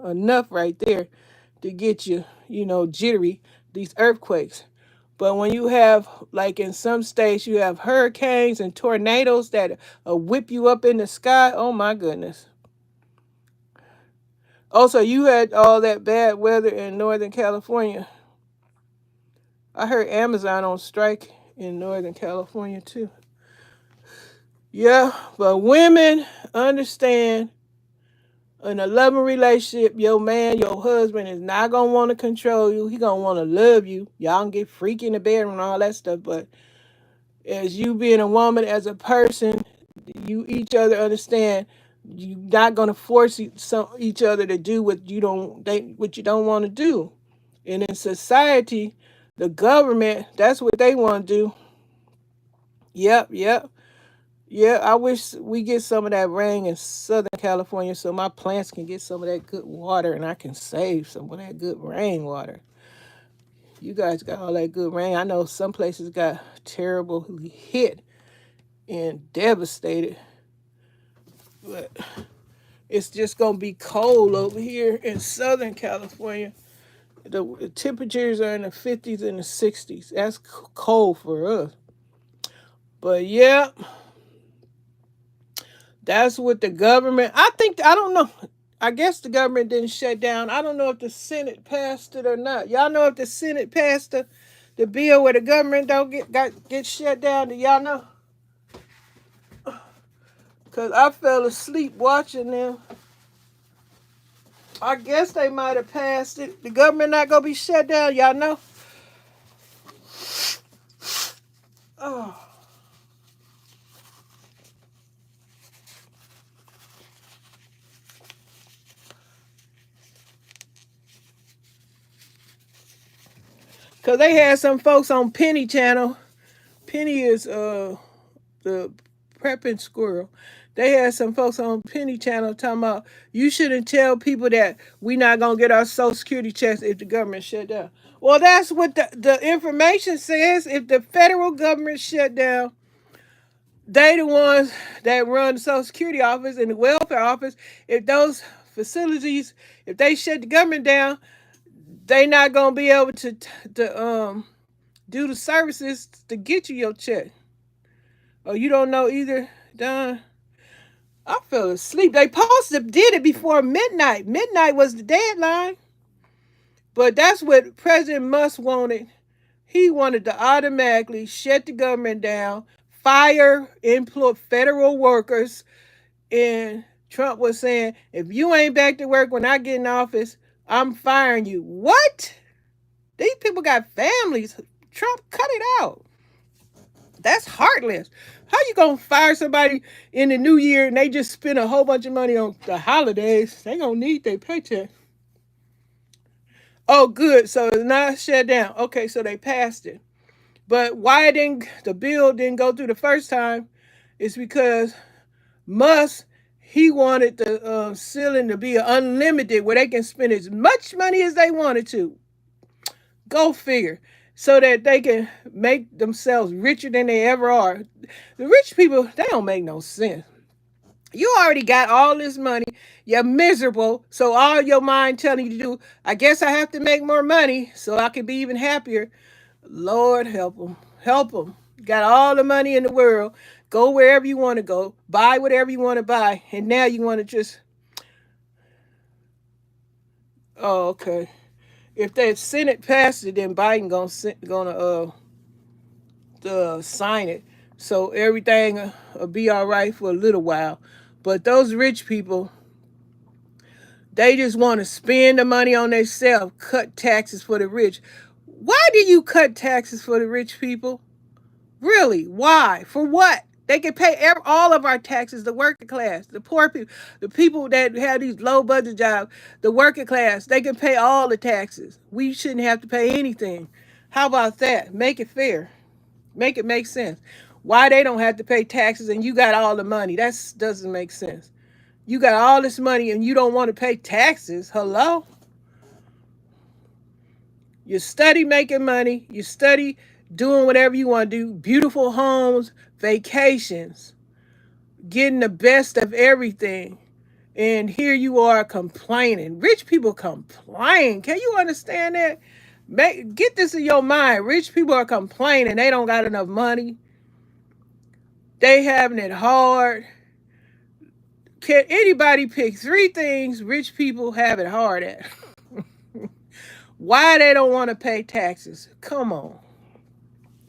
enough right there to get you, jittery. These earthquakes. But when you have, like in some states, you have hurricanes and tornadoes that whip you up in the sky. Oh my goodness. Also, you had all that bad weather in Northern California. I heard Amazon on strike in Northern California too. Yeah, but women understand, in a loving relationship, your man, your husband is not gonna want to control you. He gonna want to love you. Y'all can get freaky in the bedroom and all that stuff. But as you being a woman, as a person, you each other understand. You're not gonna force each other to do what you don't want to do. And in society, the government, that's what they want to do. Yep, yep. Yeah, I wish we get some of that rain in Southern California so my plants can get some of that good water and I can save some of that good rainwater. You guys got all that good rain. I know some places got terribly hit and devastated, but it's just gonna be cold over here in Southern California. The temperatures are in the 50s and the 60s. That's cold for us. But yeah, that's what the government. I think I don't know. I guess the government didn't shut down. I don't know if the Senate passed it or not. Y'all know if the Senate passed the bill where the government don't get shut down? Do y'all know? Cause I fell asleep watching them. I guess they might have passed it. The government not gonna be shut down. Y'all know? Oh. Cause they had some folks on Penny Channel. Penny is the prepping squirrel. They had some folks on Penny Channel talking about you shouldn't tell people that we not gonna get our Social Security checks if the government shut down. Well, that's what the information says. If the federal government shut down, they the ones that run the Social Security office and the welfare office. If those facilities, if they shut the government down, they not gonna be able to do the services to get you your check. Oh, you don't know either, Don? I fell asleep. They posted did it before midnight. Midnight was the deadline. But that's what President Musk wanted. He wanted to automatically shut the government down, fire employ federal workers, and Trump was saying, if you ain't back to work when I get in office, I'm firing you. What? These people got families. Trump, cut it out. That's heartless. How you gonna fire somebody in the new year and they just spend a whole bunch of money on the holidays? They gonna need their paycheck. Oh, good. So it's not shut down. Okay, so they passed it. But why didn't the bill didn't go through the first time? It's because Musk he wanted the ceiling to be unlimited, where they can spend as much money as they wanted to. Go figure. So that they can make themselves richer than they ever are. The rich people, they don't make no sense. You already got all this money. You're miserable. So all your mind telling you to do, I guess I have to make more money so I can be even happier. Lord help them. Help them. Got all the money in the world. Go wherever you want to go. Buy whatever you want to buy. And now you want to just, oh, okay. If the Senate passed it, then Biden gonna sign it, so everything will be all right for a little while. But those rich people, they just want to spend the money on themselves, cut taxes for the rich. Why do you cut taxes for the rich people? Really? Why? For what? They can pay all of our taxes, the working class, the poor people, the people that have these low budget jobs, the working class, they can pay all the taxes. We shouldn't have to pay anything. How about that? Make it fair. Make it make sense. Why they don't have to pay taxes and you got all the money? That doesn't make sense. You got all this money and you don't want to pay taxes. Hello? You study making money. You study doing whatever you want to do. Beautiful homes, vacations, getting the best of everything. And here you are complaining. Rich people complain. Can you understand that? Get this in your mind. Rich people are complaining. They don't got enough money. They having it hard. Can anybody pick 3 things rich people have it hard at? Why they don't want to pay taxes? Come on.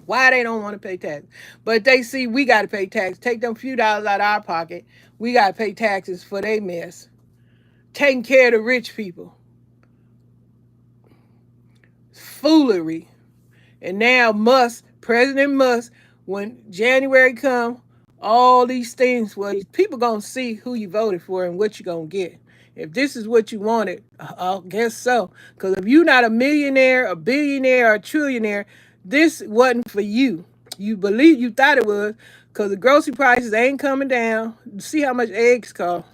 Why they don't want to pay taxes? But they see we got to pay taxes. Take them few dollars out of our pocket. We got to pay taxes for their mess. Taking care of the rich people. Foolery. And now President Musk, when January come, all these things, well, people going to see who you voted for and what you're going to get. If this is what you wanted, I guess so. Because if you're not a millionaire, a billionaire, or a trillionaire, this wasn't for you. You believe you thought it was because the grocery prices ain't coming down. See how much eggs cost.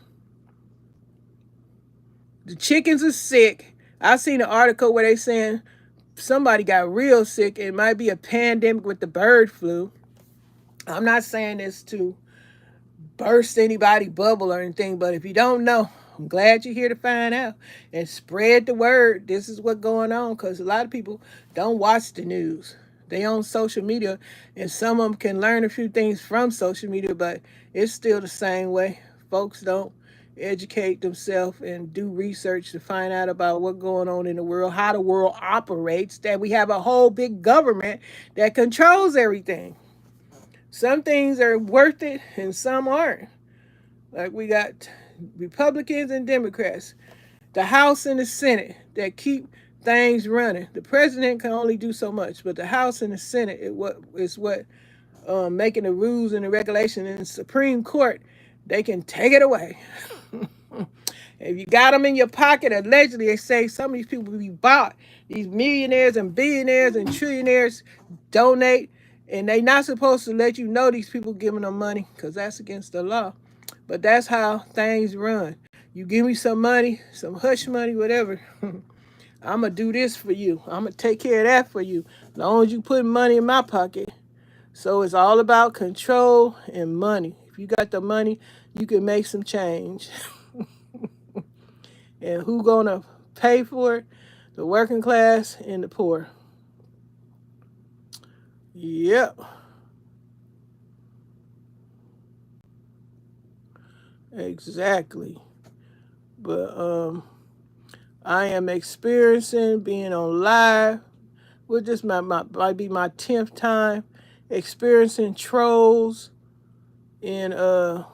The chickens are sick. I seen an article where they saying somebody got real sick. It might be a pandemic with the bird flu. I'm not saying this to burst anybody bubble or anything, but if you don't know, I'm glad you're here to find out and spread the word. This is what's going on, because a lot of people don't watch the news. They on social media, and some of them can learn a few things from social media, but it's still the same way. Folks don't educate themselves and do research to find out about what's going on in the world, how the world operates, that we have a whole big government that controls everything. Some things are worth it and some aren't. Like we got Republicans and Democrats, the House and the Senate that keep things running. The president can only do so much, but the House and the Senate is what making the rules and the regulation. In the Supreme Court, they can take it away. If you got them in your pocket, allegedly, they say some of these people will be bought. These millionaires and billionaires and trillionaires donate, and they not supposed to let you know these people giving them money because that's against the law. But that's how things run. You give me some money, some hush money, whatever. I'm going to do this for you. I'm going to take care of that for you. As long as you put money in my pocket. So it's all about control and money. If you got the money, you can make some change. And who gonna pay for it? The working class and the poor. Yep. Exactly. But I am experiencing being on live. Well, this might be my 10th time experiencing trolls and the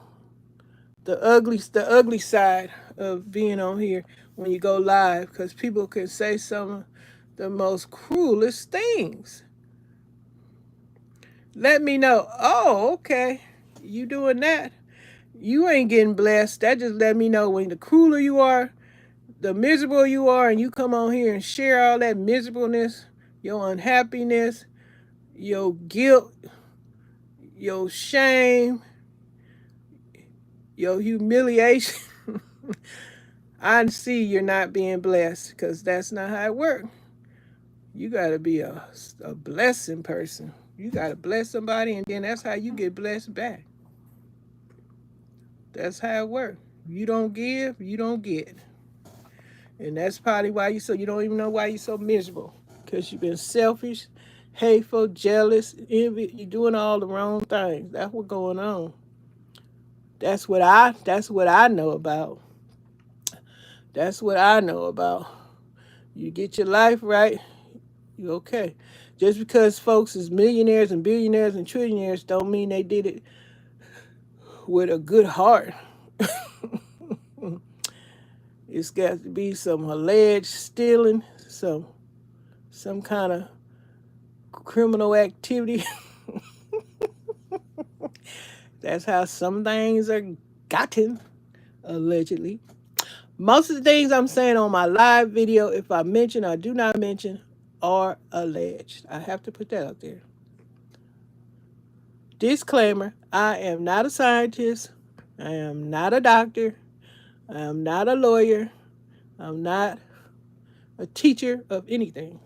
ugly side of being on here when you go live, because people can say some of the most cruelest things. Let me know. Oh, okay. You doing that? You ain't getting blessed. That just let me know when the crueler you are, the miserable you are, and you come on here and share all that miserableness, your unhappiness, your guilt, your shame, your humiliation. I see you're not being blessed, because that's not how it works. You got to be a blessing person. You got to bless somebody, and then that's how you get blessed back. That's how it works. You don't give, you don't get. And that's probably why you don't even know why you're so miserable. Because you've been selfish, hateful, jealous, envy. You're doing all the wrong things. That's what's going on. That's what I know about. That's what I know about. You get your life right, you okay. Just because folks is millionaires and billionaires and trillionaires don't mean they did it with a good heart. It's got to be some alleged stealing, some kind of criminal activity. That's how some things are gotten, allegedly. Most of the things I'm saying on my live video, if I mention or do not mention, are alleged. I have to put that out there. Disclaimer, I am not a scientist. I am not a doctor. I am not a lawyer. I'm not a teacher of anything.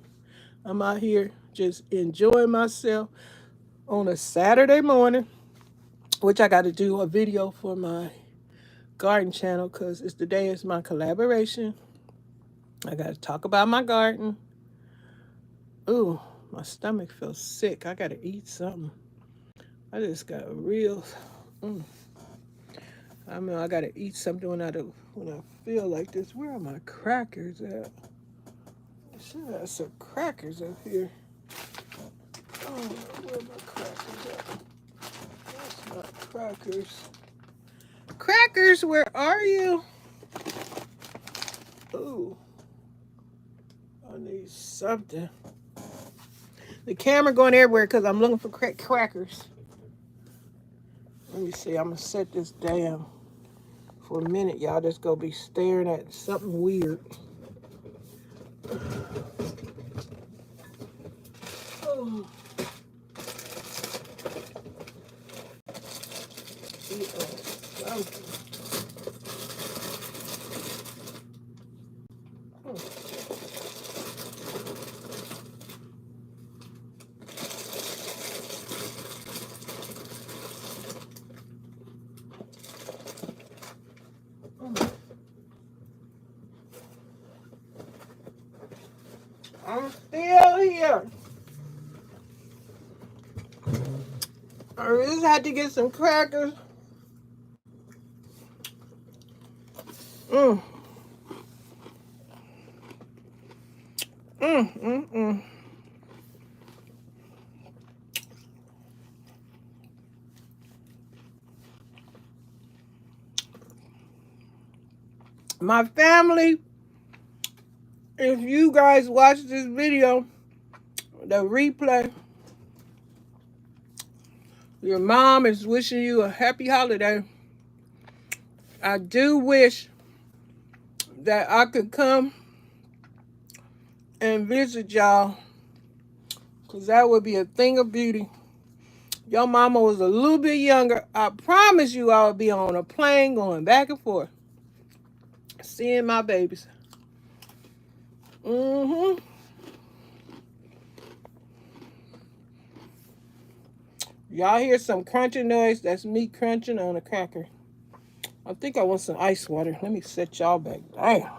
I'm out here just enjoying myself on a Saturday morning, which I got to do a video for my garden channel because it's the day it's my collaboration. I got to talk about my garden. Ooh, my stomach feels sick. I got to eat something. I just got a real... I mean, I got to eat something when I feel like this. Where are my crackers at? I should have some crackers up here. Oh, where are my crackers at? That's not crackers. Crackers, where are you? Ooh, I need something. The camera going everywhere because I'm looking for crackers. Let me see. I'm going to set this down for a minute. Y'all just going to be staring at something weird. Oh. something. I'm still here. I just had to get some crackers. Mm. Mm, mm, mm. My family, if you guys watch this video, the replay, your mom is wishing you a happy holiday. I do wish that I could come and visit y'all, because that would be a thing of beauty. Your mama was a little bit younger. I promise you I would be on a plane going back and forth, seeing my babies. Mm-hmm. Y'all hear some crunching noise? That's me crunching on a cracker. I think I want some ice water. Let me set y'all back. Damn.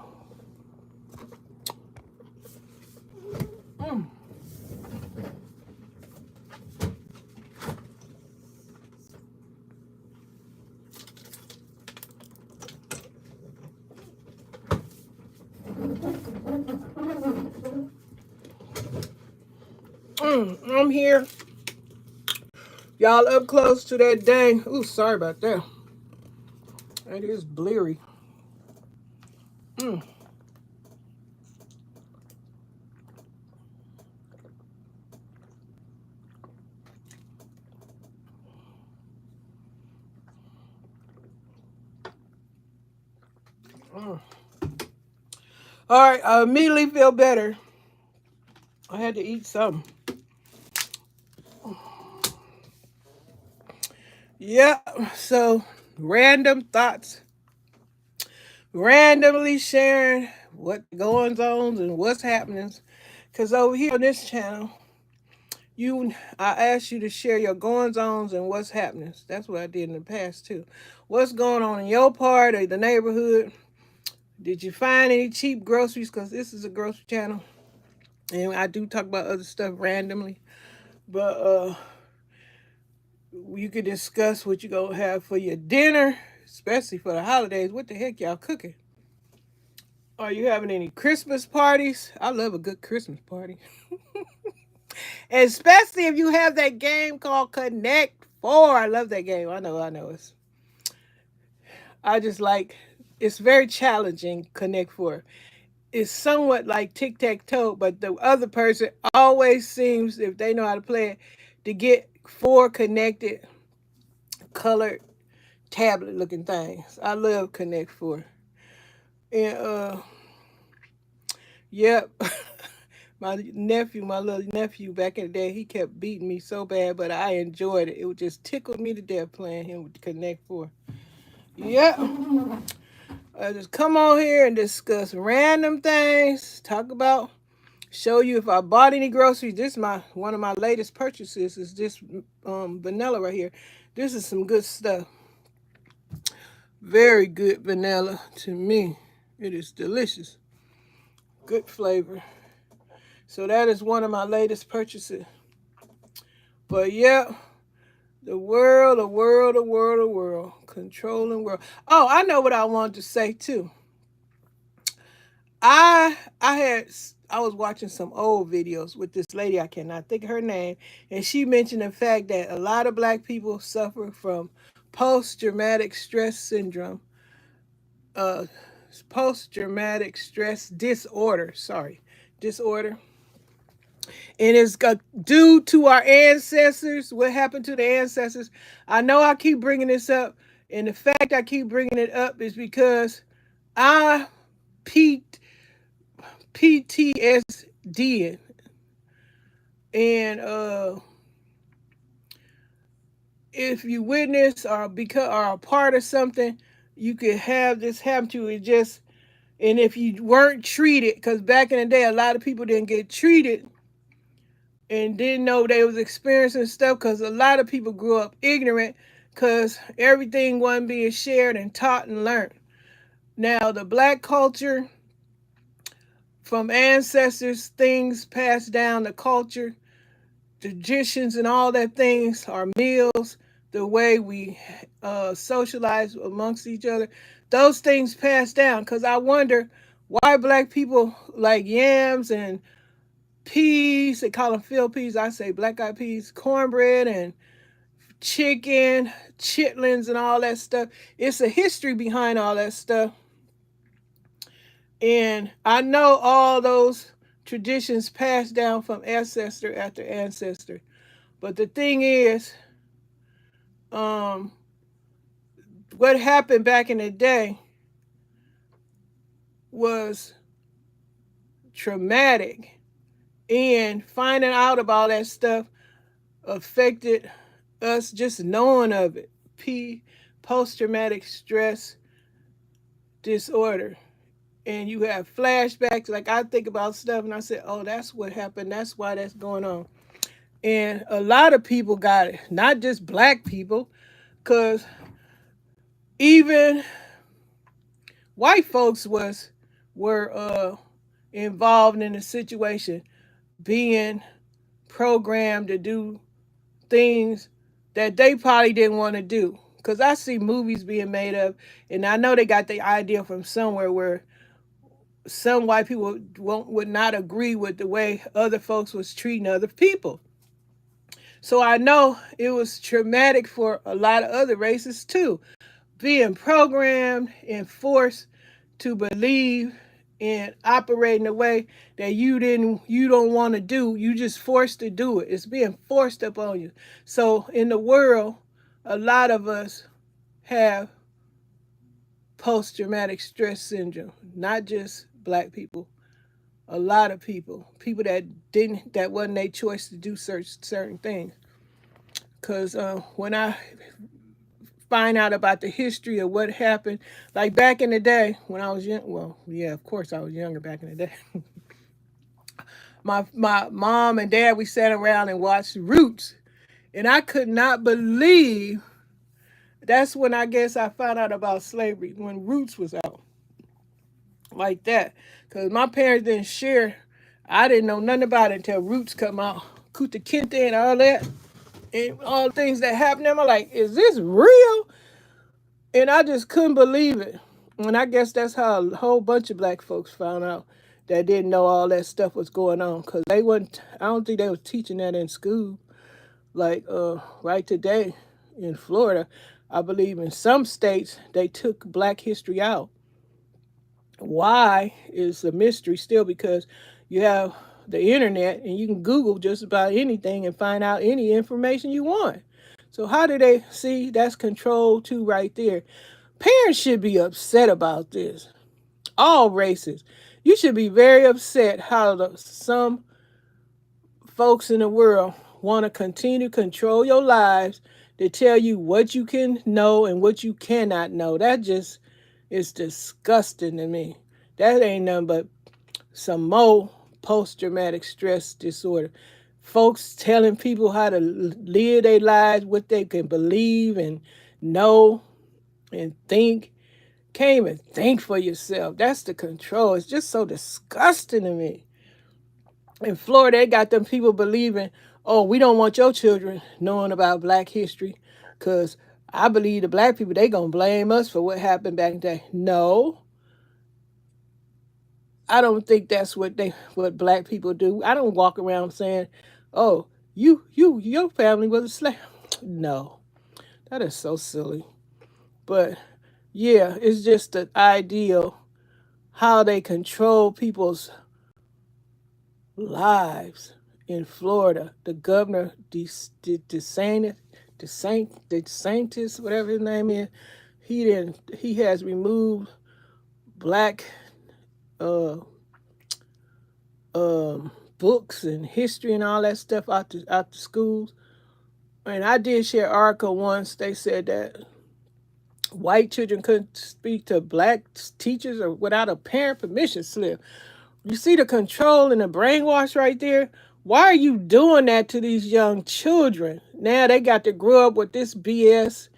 Mm. I'm here. Y'all up close to that dang. Ooh, sorry about that. That is bleary. Mm. Mm. All right, I immediately feel better. I had to eat something. Yeah, so random thoughts. Randomly sharing what goings on and what's happening. Because over here on this channel, I asked you to share your goings ons and what's happening. That's what I did in the past too. What's going on in your part of the neighborhood? Did you find any cheap groceries? Because this is a grocery channel. And I do talk about other stuff randomly. But you could discuss what you're going to have for your dinner, especially for the holidays. What the heck y'all cooking? Are you having any Christmas parties? I love a good Christmas party. Especially if you have that game called Connect 4. I love that game. I know. I just like, it's very challenging, Connect 4. It's somewhat like tic-tac-toe, but the other person always seems, if they know how to play it, to get 4 connected, colored tablet looking things. I love Connect 4. And yep. My little nephew back in the day, he kept beating me so bad, but I enjoyed it. It would just tickle me to death playing him with Connect 4. Yeah. I just come on here and discuss random things, show you if I bought any groceries. This is one of my latest purchases is this vanilla right here. This is some good stuff. Very good vanilla to me. It is delicious. Good flavor. So that is one of my latest purchases. But yeah, the world. Controlling world. Oh, I know what I wanted to say too. I was watching some old videos with this lady, I cannot think of her name, and she mentioned the fact that a lot of black people suffer from post-traumatic stress syndrome, uh post-traumatic stress disorder. And it's due to our ancestors. What happened to the ancestors? I know I keep bringing this up, and the fact I keep bringing it up is because I peaked PTSD, and if you witness or because or a part of something, you could have this happen to you. It just and if you weren't treated, because back in the day, a lot of people didn't get treated and didn't know they was experiencing stuff because a lot of people grew up ignorant because everything wasn't being shared and taught and learned. Now, the black culture from ancestors, things passed down the culture, traditions, and all that things, our meals, the way we socialize amongst each other, those things passed down. Because I wonder why black people like yams and peas, they call them field peas, I say black eyed peas, cornbread and chicken, chitlins, and all that stuff. It's a history behind all that stuff. And I know all those traditions passed down from ancestor after ancestor. But the thing is, um, what happened back in the day was traumatic. And finding out about that stuff affected us just knowing of it. Post traumatic stress disorder. And you have flashbacks. Like I think about stuff and I said, oh, that's what happened. That's why that's going on. And a lot of people got it, not just black people, because even white folks were involved in the situation, being programmed to do things that they probably didn't want to do. Because I see movies being made of, and I know they got the idea from somewhere where some white people would not agree with the way other folks was treating other people. So I know it was traumatic for a lot of other races too, being programmed and forced to believe and operate in a way that you don't want to do. You just forced to do it. It's being forced upon you. So in the world, a lot of us have post traumatic stress syndrome, not just black people. A lot of people that wasn't their choice to do certain things. Because when I find out about the history of what happened, like back in the day when I was young, well, yeah, of course I was younger back in the day. My mom and dad, we sat around and watched Roots, and I could not believe that's when I guess I found out about slavery when Roots was out like that. Because my parents didn't share. I didn't know nothing about it until Roots come out. Kuta Kinte and all that. And all the things that happened. I'm like, is this real? And I just couldn't believe it. And I guess that's how a whole bunch of black folks found out that didn't know all that stuff was going on. Because they wasn't, I don't think they was teaching that in school. Like right today in Florida, I believe in some states they took black history out. Why is a mystery still, because you have the internet and you can Google just about anything and find out any information you want. So how do they see that's control too right there? Parents should be upset about this. All races. You should be very upset how some folks in the world want to continue to control your lives to tell you what you can know and what you cannot know. That just is disgusting to me. That ain't nothing but some more post traumatic stress disorder. Folks telling people how to live their lives, what they can believe and know and think. Can't even think for yourself. That's the control. It's just so disgusting to me. In Florida, they got them people believing, oh, we don't want your children knowing about black history because I believe the black people, they going to blame us for what happened back in the day. No, I don't think that's what black people do. I don't walk around saying, "Oh, your family was a slave." No, that is so silly. But yeah, it's just the ideal how they control people's lives in Florida. The governor, DeSantis, whatever his name is, he has removed black uh, books and history and all that stuff out the schools. And I did share an article once. They said that white children couldn't speak to black teachers or without a parent permission slip. You see the control and the brainwash right there? Why are you doing that to these young children? Now they got to grow up with this BS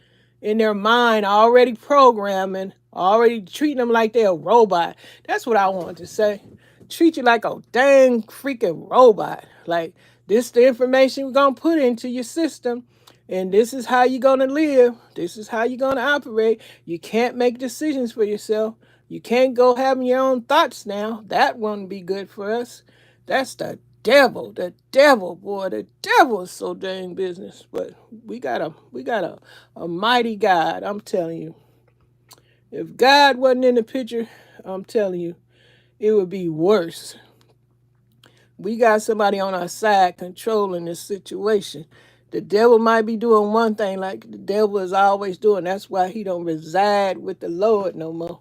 in their mind, already programming, already treating them like they're a robot. That's what I wanted to say. Treat you like a dang freaking robot. Like, this the information we're gonna put into your system, and this is how you're gonna live. This is how you're gonna operate. You can't make decisions for yourself. You can't go having your own thoughts now. That wouldn't be good for us. That's the devil. The devil, boy. The devil is so dang business. But we got a mighty God. I'm telling you. If God wasn't in the picture, I'm telling you, it would be worse. We got somebody on our side controlling this situation. The devil might be doing one thing like the devil is always doing. That's why he don't reside with the Lord no more.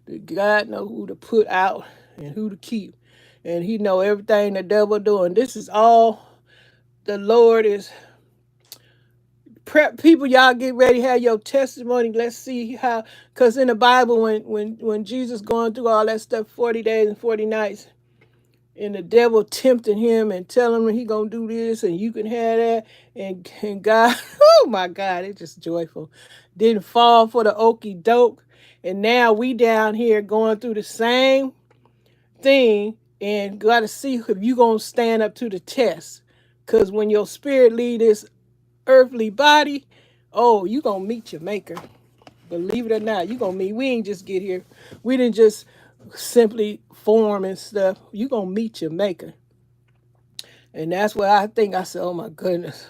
The God know who to put out and who to keep. And he know everything the devil doing. This is all the Lord is prep people. Y'all get ready, have your testimony. Let's see how, because in the Bible when Jesus going through all that stuff, 40 days and 40 nights, and the devil tempting him and telling him he gonna do this and you can have that, and God, oh my God, it's just joyful. Didn't fall for the okey doke, and now we down here going through the same thing, and gotta see if you gonna stand up to the test. Cause when your spirit leave this earthly body, oh, you gonna meet your maker. Believe it or not, you gonna meet. We ain't just get here. We didn't just simply form and stuff. You gonna meet your maker. And that's what I think. I said, oh my goodness,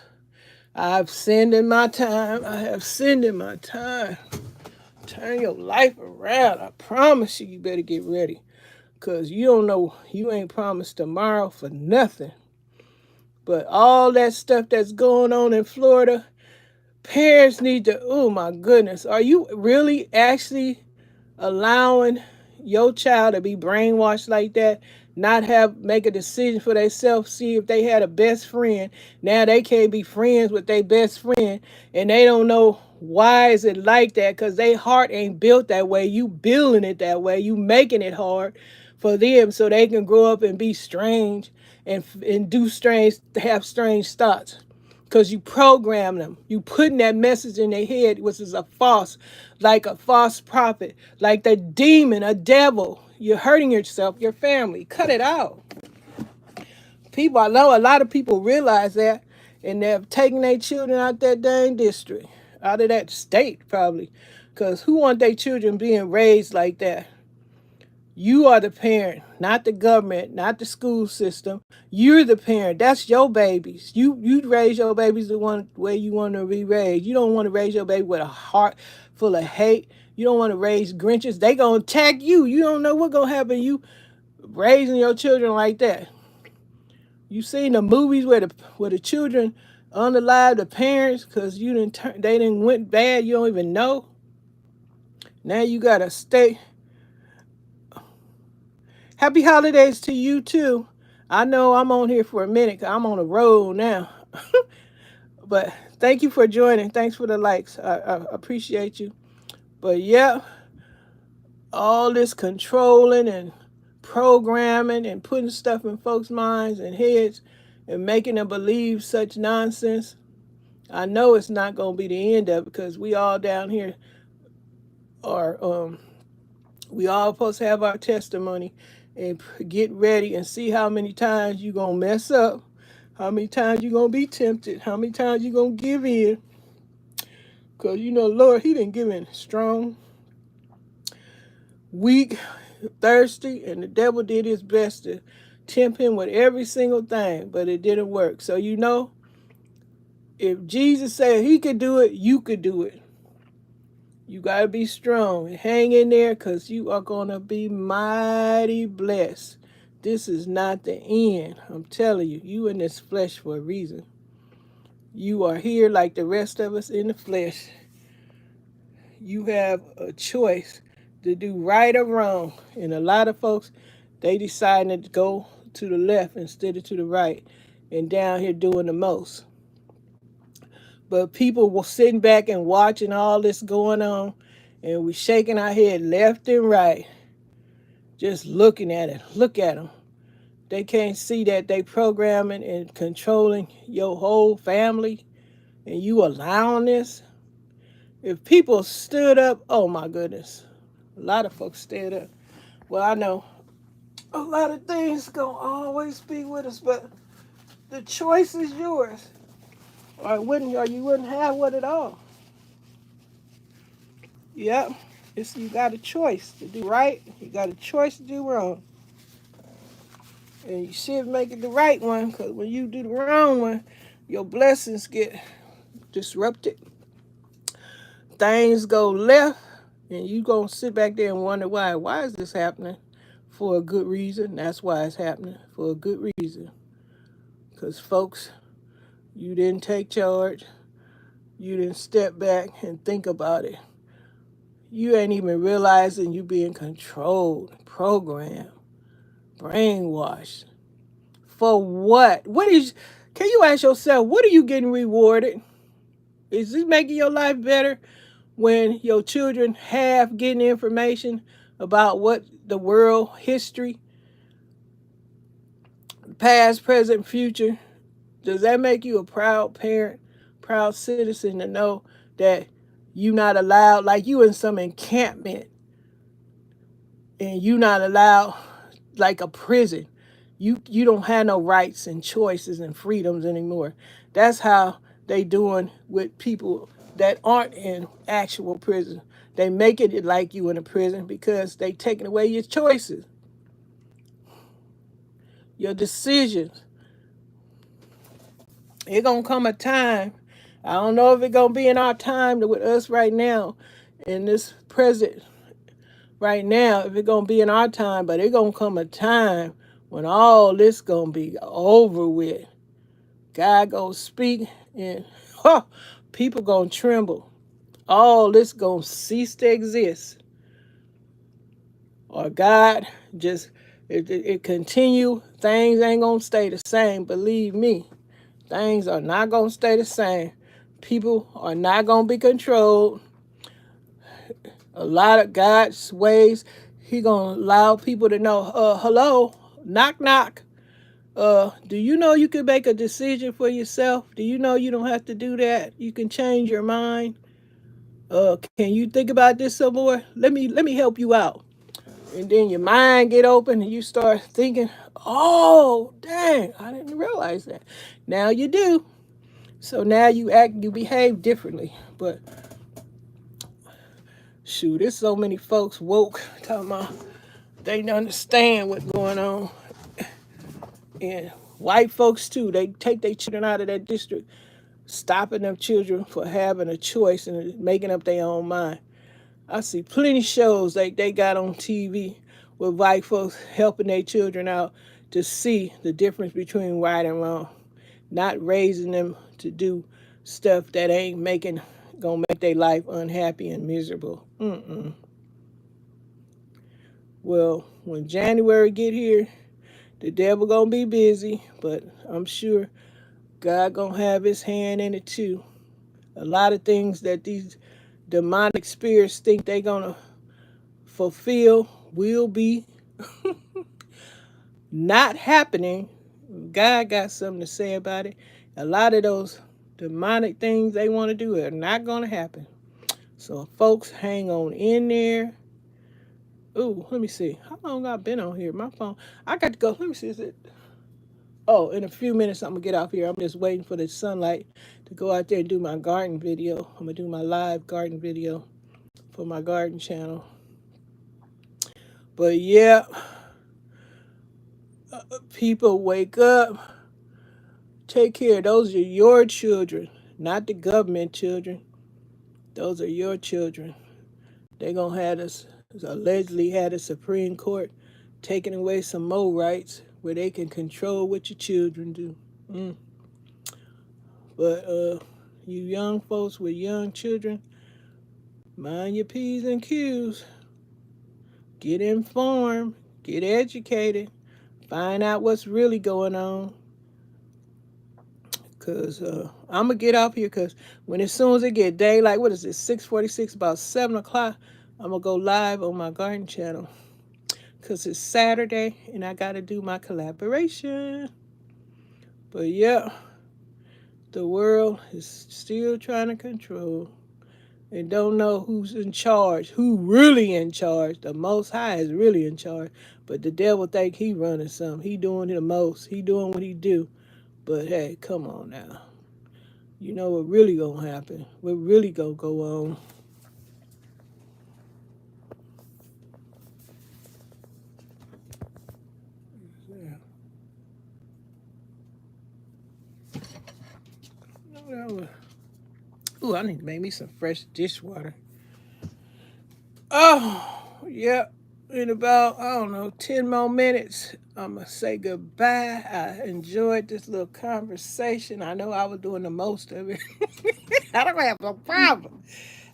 I've sinned in my time. I have sinned in my time. Turn your life around. I promise you, you better get ready. Because you don't know, you ain't promised tomorrow for nothing. But all that stuff that's going on in Florida, parents need to, oh my goodness, are you really actually allowing your child to be brainwashed like that, not have make a decision for themselves, see if they had a best friend. Now they can't be friends with their best friend, and they don't know why is it like that, because their heart ain't built that way. You building it that way. You making it hard for them so they can grow up and be strange and do strange, have strange thoughts, because you program them. You putting that message in their head, which is a false, like a false prophet, like the demon, a devil. You're hurting yourself, your family. Cut it out. People, I know a lot of people realize that, and they're taking their children out that dang district, out of that state probably, because who want their children being raised like that? You are the parent, not the government, not the school system. You're the parent. That's your babies. You raise your babies the one way you want to be raised. You don't want to raise your baby with a heart full of hate. You don't want to raise Grinches. They gonna attack you. You don't know what gonna happen. You raising your children like that. You seen the movies where the children unalive the parents because they didn't went bad. You don't even know. Now you gotta stay. Happy holidays to you too. I know I'm on here for a minute. 'Cause I'm on the road now. But thank you for joining. Thanks for the likes. I appreciate you. But yeah, all this controlling and programming and putting stuff in folks' minds and heads and making them believe such nonsense. I know it's not going to be the end of it, because we all down here are we all supposed to have our testimony and get ready and see how many times you gonna mess up, how many times you gonna be tempted, how many times you gonna give in. Because you know, Lord, he didn't give in strong, weak, thirsty, and the devil did his best to tempt him with every single thing, but it didn't work. So you know, if Jesus said he could do it, you could do it. You got to be strong and hang in there, because you are going to be mighty blessed. This is not the end. I'm telling you, you in this flesh for a reason. You are here like the rest of us in the flesh. You have a choice to do right or wrong. And a lot of folks, they decided to go to the left instead of to the right, and down here doing the most. But people were sitting back and watching all this going on, and we shaking our head left and right, just looking at it. Look at them. They can't see that they programming and controlling your whole family, and you allowing this. If people stood up, oh my goodness, a lot of folks stood up. Well, I know a lot of things gonna always be with us, but the choice is yours, or you wouldn't have one at all. Yep, you got a choice to do right. You got a choice to do wrong, and you should make it the right one. Cause when you do the wrong one, your blessings get disrupted. Things go left, and you gonna sit back there and wonder why. Why is this happening? For a good reason. That's why it's happening, for a good reason. Because folks, you didn't take charge. You didn't step back and think about it. You ain't even realizing you being controlled, programmed, brainwashed. For what? Can you ask yourself, what are you getting rewarded? Is this making your life better when your children have getting information about what the world history, past, present, future? Does that make you a proud parent, proud citizen to know that you not allowed, like you in some encampment and you not allowed like a prison? You don't have no rights and choices and freedoms anymore. That's how they doing with people that aren't in actual prison. They making it like you in a prison because they taking away your choices, your decisions. It gonna come a time. I don't know if it gonna be in our time with us right now, in this present right now, if it gonna be in our time, but it gonna come a time when all this gonna be over with. God gonna speak and people gonna tremble. All this gonna cease to exist. Or God just it continue. Things ain't gonna stay the same. Believe me, things are not gonna stay the same. People are not gonna be controlled. A lot of God's ways, He gonna allow people to know. Hello, knock knock. Do you know you can make a decision for yourself? Do you know you don't have to do that? You can change your mind. Can you think about this some more? Let me help you out. And then your mind get open and you start thinking, oh dang, I didn't realize that. Now you do. So now you behave differently. But shoot, there's so many folks woke talking about they don't understand what's going on. And white folks too, they take their children out of that district, stopping them children for having a choice and making up their own mind. I see plenty shows they got on TV with white folks helping their children out to see the difference between right and wrong, not raising them to do stuff that ain't gonna make their life unhappy and miserable. Well, when January get here, the devil gonna be busy, but I'm sure God gonna have His hand in it too. A lot of things that these demonic spirits think they gonna fulfill will be not happening. God got something to say about it. A lot of those demonic things they want to do are not gonna happen. So folks, hang on in there. Ooh, let me see. How long I've been on here? My phone. I got to go. Let me see. Is it? Oh, in a few minutes I'm gonna get off here. I'm just waiting for the sunlight to go out there and do my garden video. I'm gonna do my live garden video for my garden channel. But yeah, people wake up. Take care. Those are your children, not the government children. Those are your children. They're gonna have us allegedly had a Supreme Court taking away some more rights where they can control what your children do. But you young folks with young children, mind your P's and Q's. Get informed, get educated, find out what's really going on. Cause I'm gonna get off here. Cause as soon as it get daylight, what is it? 6:46, about 7 o'clock. I'm gonna go live on my garden channel. Cause it's Saturday and I gotta do my collaboration. But yeah, the world is still trying to control and don't know who's in charge, who really in charge. The Most High is really in charge, but the devil think he running something. He doing the most. He doing what he do. But hey, come on now. You know what really gonna happen? What really gonna go on? Yeah. Ooh, I need to make me some fresh dishwater. Oh, yeah. In about, I don't know, 10 more minutes, I'm going to say goodbye. I enjoyed this little conversation. I know I was doing the most of it. I don't have no problem.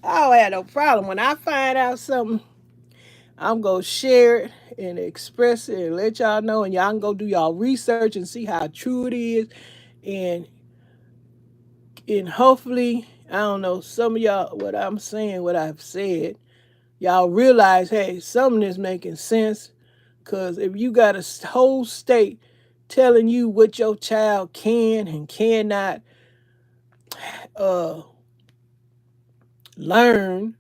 I don't have no problem. When I find out something, I'm going to share it and express it and let y'all know. And y'all can go do y'all research and see how true it is. And, and hopefully, I don't know, some of y'all, what I'm saying, what I've said, y'all realize, hey, something is making sense. Because if you got a whole state telling you what your child can and cannot uh, learn,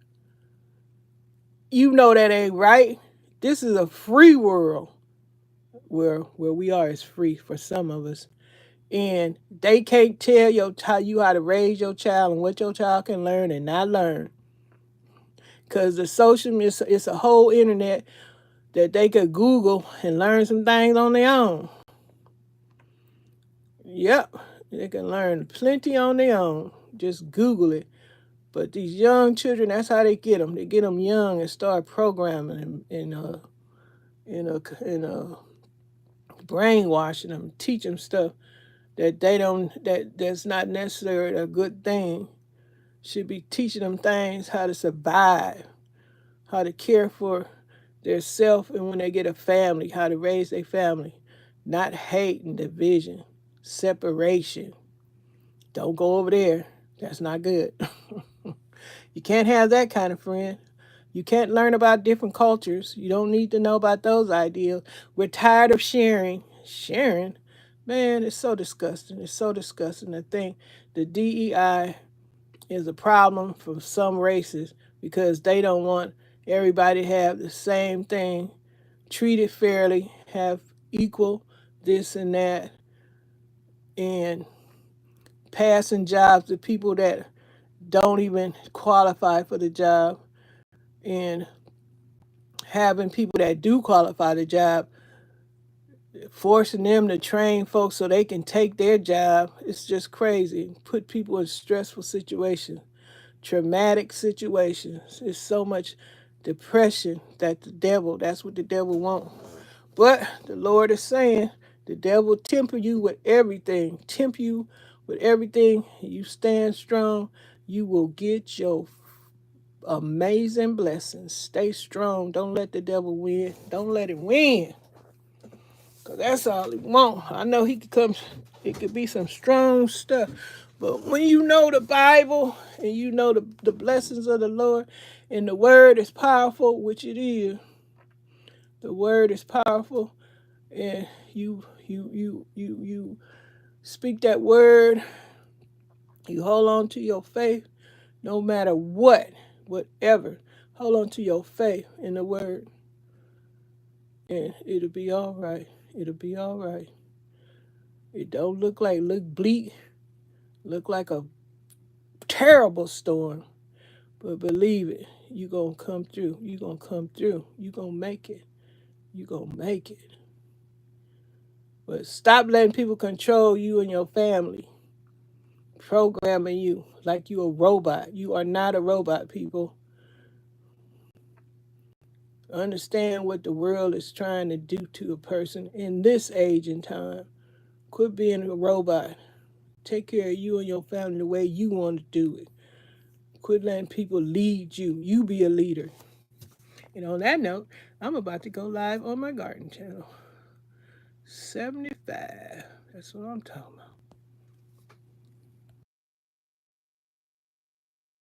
you know that ain't right. This is a free world where we are is free for some of us. And they can't tell you how to raise your child and what your child can learn and not learn. Because the social media, it's a whole internet that they could Google and learn some things on their own. Yep, they can learn plenty on their own. Just Google it. But these young children, that's how they get them. They get them young and start programming and brainwashing them, teach them stuff that they don't that's not necessarily a good thing. Should be teaching them things how to survive, how to care for their self, and when they get a family, how to raise their family, not hate and division, separation. Don't go over there. That's not good. You can't have that kind of friend. You can't learn about different cultures. You don't need to know about those ideals. We're tired of sharing. Sharing? Man, it's so disgusting. It's so disgusting to think the DEI is a problem for some races because they don't want everybody to have the same thing, treated fairly, have equal this and that, and passing jobs to people that don't even qualify for the job, and having people that do qualify the job, forcing them to train folks so they can take their job. It's just crazy. Put people in stressful situations, traumatic situations. It's so much depression that that's what the devil wants. But the Lord is saying the devil temper you with everything. Tempt you with everything. You stand strong. You will get your amazing blessings. Stay strong. Don't let the devil win. Don't let him win. Because that's all he wants. I know he could come, it could be some strong stuff. But when you know the Bible and you know the blessings of the Lord and the word is powerful, which it is, the word is powerful, and you speak that word, you hold on to your faith, no matter whatever. Hold on to your faith in the word, and it'll be all right. It'll be all right. It don't look bleak, look like a terrible storm, but believe it, you gonna come through. You gonna come through. You gonna make it. You gonna make it. But stop letting people control you and your family, programming you like you a robot. You are not a robot, people. Understand what the world is trying to do to a person in this age and time. Quit being a robot. Take care of you and your family the way you want to do it. Quit letting people lead you. You be a leader. And on that note, I'm about to go live on my garden channel. 75. That's what I'm talking about.